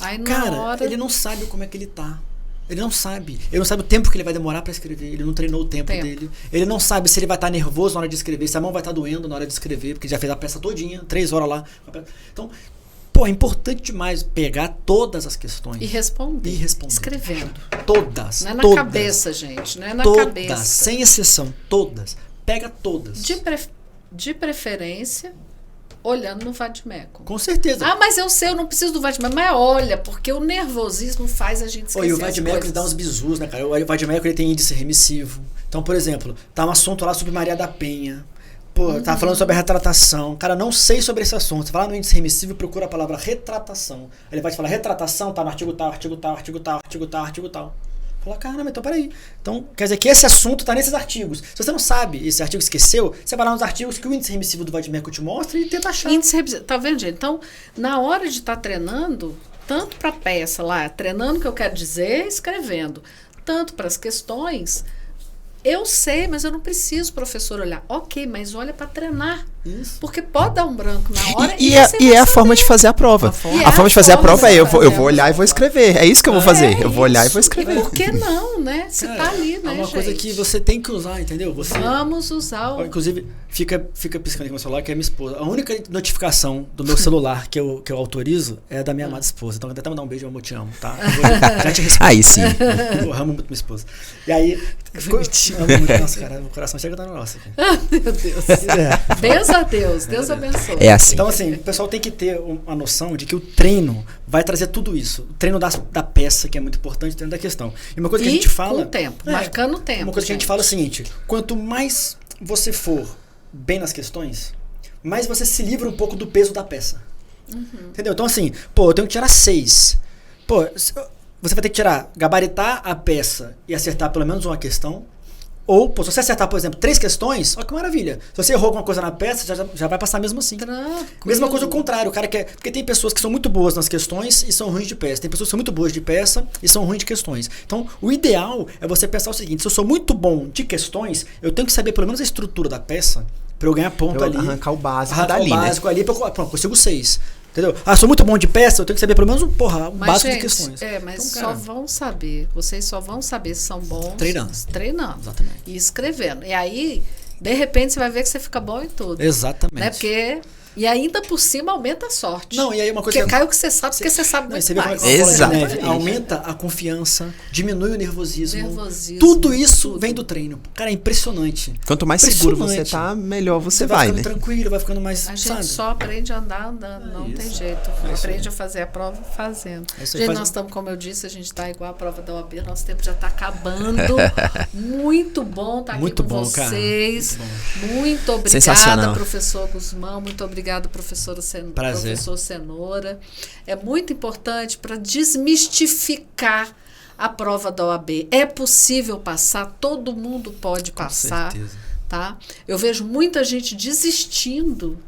Aí na Cara, hora... ele não sabe como é que ele tá. Ele não sabe. Ele não sabe o tempo que ele vai demorar pra escrever. Ele não treinou o tempo dele. Ele não sabe se ele vai estar nervoso na hora de escrever, se a mão vai estar doendo na hora de escrever, porque já fez a peça todinha, 3 horas lá. Então, é importante demais pegar todas as questões. E responder. Escrevendo. Todas. Não é na todas, cabeça, gente. Não é na todas, cabeça. sem exceção. Todas. Pega todas. De preferência, olhando no Vadmeco. Com certeza. Ah, mas eu sei, eu não preciso do Vadmeco. Mas olha, porque o nervosismo faz a gente esquecer E o as Vadmeco ele coisas. dá uns bizus, né, cara? O Vadmeco ele tem índice remissivo. Então, por exemplo, tá um assunto lá sobre Maria da Penha. Pô, tá falando sobre a retratação. Cara, não sei sobre esse assunto. Você vai lá no índice remissivo e procura a palavra retratação. Ele vai te falar retratação, tá no artigo tal, artigo tal, artigo tal, artigo tal, artigo tal. Fala, caramba, então peraí. Então, quer dizer que esse assunto tá nesses artigos. Se você não sabe, esse artigo esqueceu, você vai lá nos artigos que o índice remissivo do Vadmeco te mostra e tenta achar. Tá vendo, gente? Então, na hora de estar treinando, tanto para peça lá, treinando o que eu quero dizer, escrevendo, tanto para as questões, eu sei, mas eu não preciso, professor, olhar. Ok, mas olha para treinar. Isso. Porque pode dar um branco na hora E você vai é a saber. forma de fazer a prova. E A forma de fazer a prova é eu vou fazer olhar e vou escrever. É isso que eu vou fazer. Eu vou olhar e vou escrever. E por que não, né? Se Cara, tá ali, né, é uma gente? coisa que você tem que usar, entendeu? Você... Vamos usar o... Inclusive, fica piscando aqui no meu celular, que é minha esposa. A única notificação do meu celular que eu autorizo é da minha amada esposa. Então, até mandar um beijo, amor, te amo, tá? Já te respondo. Aí sim. Eu amo muito minha esposa. E aí, amo muito, nossa, cara, o coração chega a dar no nosso aqui. Meu Deus. Deus a Deus. Deus abençoe. É assim. Então, assim, o pessoal tem que ter uma noção de que o treino vai trazer tudo isso. O treino da peça, que é muito importante, o treino da questão. E uma coisa que a gente fala... com o tempo, marcando o tempo. Uma coisa que a gente fala é o seguinte, quanto mais você for bem nas questões, mais você se livra um pouco do peso da peça. Entendeu? Então, assim, eu tenho que tirar 6. Você vai ter que gabaritar a peça e acertar pelo menos uma questão. Ou, se você acertar, por exemplo, 3 questões, olha que maravilha. Se você errou alguma coisa na peça, já vai passar mesmo assim. Mesma coisa ao contrário, o cara quer. Porque tem pessoas que são muito boas nas questões e são ruins de peça. Tem pessoas que são muito boas de peça e são ruins de questões. Então, o ideal é você pensar o seguinte: se eu sou muito bom de questões, eu tenho que saber pelo menos a estrutura da peça pra eu ganhar ponto ali. Arrancar o básico Arrancar dali, o né? básico ali, pronto, consigo 6. Entendeu? Sou muito bom de peça, eu tenho que saber pelo menos um básico de questões. Mas então, só vão saber. Vocês só vão saber se são bons treinando. Exatamente. E escrevendo. E aí, de repente, você vai ver que você fica bom em tudo. Exatamente. Né? Porque... E ainda por cima aumenta a sorte. Não, e aí uma coisa porque cai o que você sabe, porque você sabe muito mais. Exatamente. Aumenta a confiança, diminui o nervosismo. Tudo isso vem do treino. Cara, é impressionante. Quanto mais seguro você tá, melhor você vai, ficando tranquilo, vai ficando mais, a gente só aprende a andar andando, não tem jeito. Aprende a fazer a prova fazendo. Gente, nós estamos, como eu disse, a gente está igual a prova da OAB, nosso tempo já está acabando. Muito bom estar aqui com vocês. Muito obrigada, professor Guzmão. Muito obrigado, professor Cenoura. É muito importante para desmistificar a prova da OAB. É possível passar, todo mundo pode passar. Tá? Eu vejo muita gente desistindo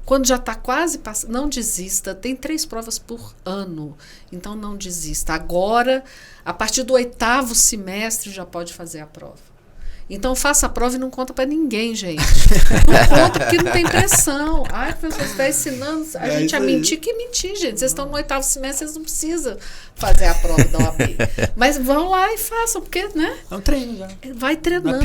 quando já está quase passando. Não desista, tem 3 provas por ano, então não desista. Agora, a partir do 8º semestre já pode fazer a prova. Então faça a prova e não conta para ninguém, gente. Não conta porque não tem pressão. Ai, professor, você está ensinando a gente a mentir. Que mentir, gente? Vocês estão no 8º semestre, vocês não precisam fazer a prova da OAB. Mas vão lá e façam, porque, né? É um treino já. Vai treinando.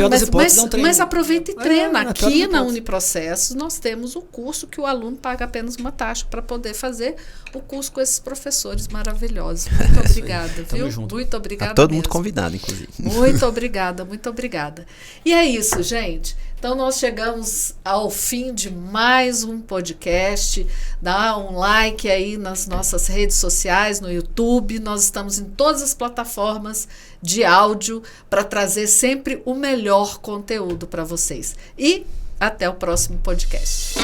Mas aproveita e treina. Aqui na Uniprocessos nós temos o curso que o aluno paga apenas uma taxa para poder fazer o curso com esses professores maravilhosos. Muito obrigada, viu? Muito obrigada. Tá todo mundo convidado, inclusive. Muito obrigada, muito obrigada. E é isso, gente. Então, nós chegamos ao fim de mais um podcast. Dá um like aí nas nossas redes sociais, no YouTube. Nós estamos em todas as plataformas de áudio para trazer sempre o melhor conteúdo para vocês. E até o próximo podcast.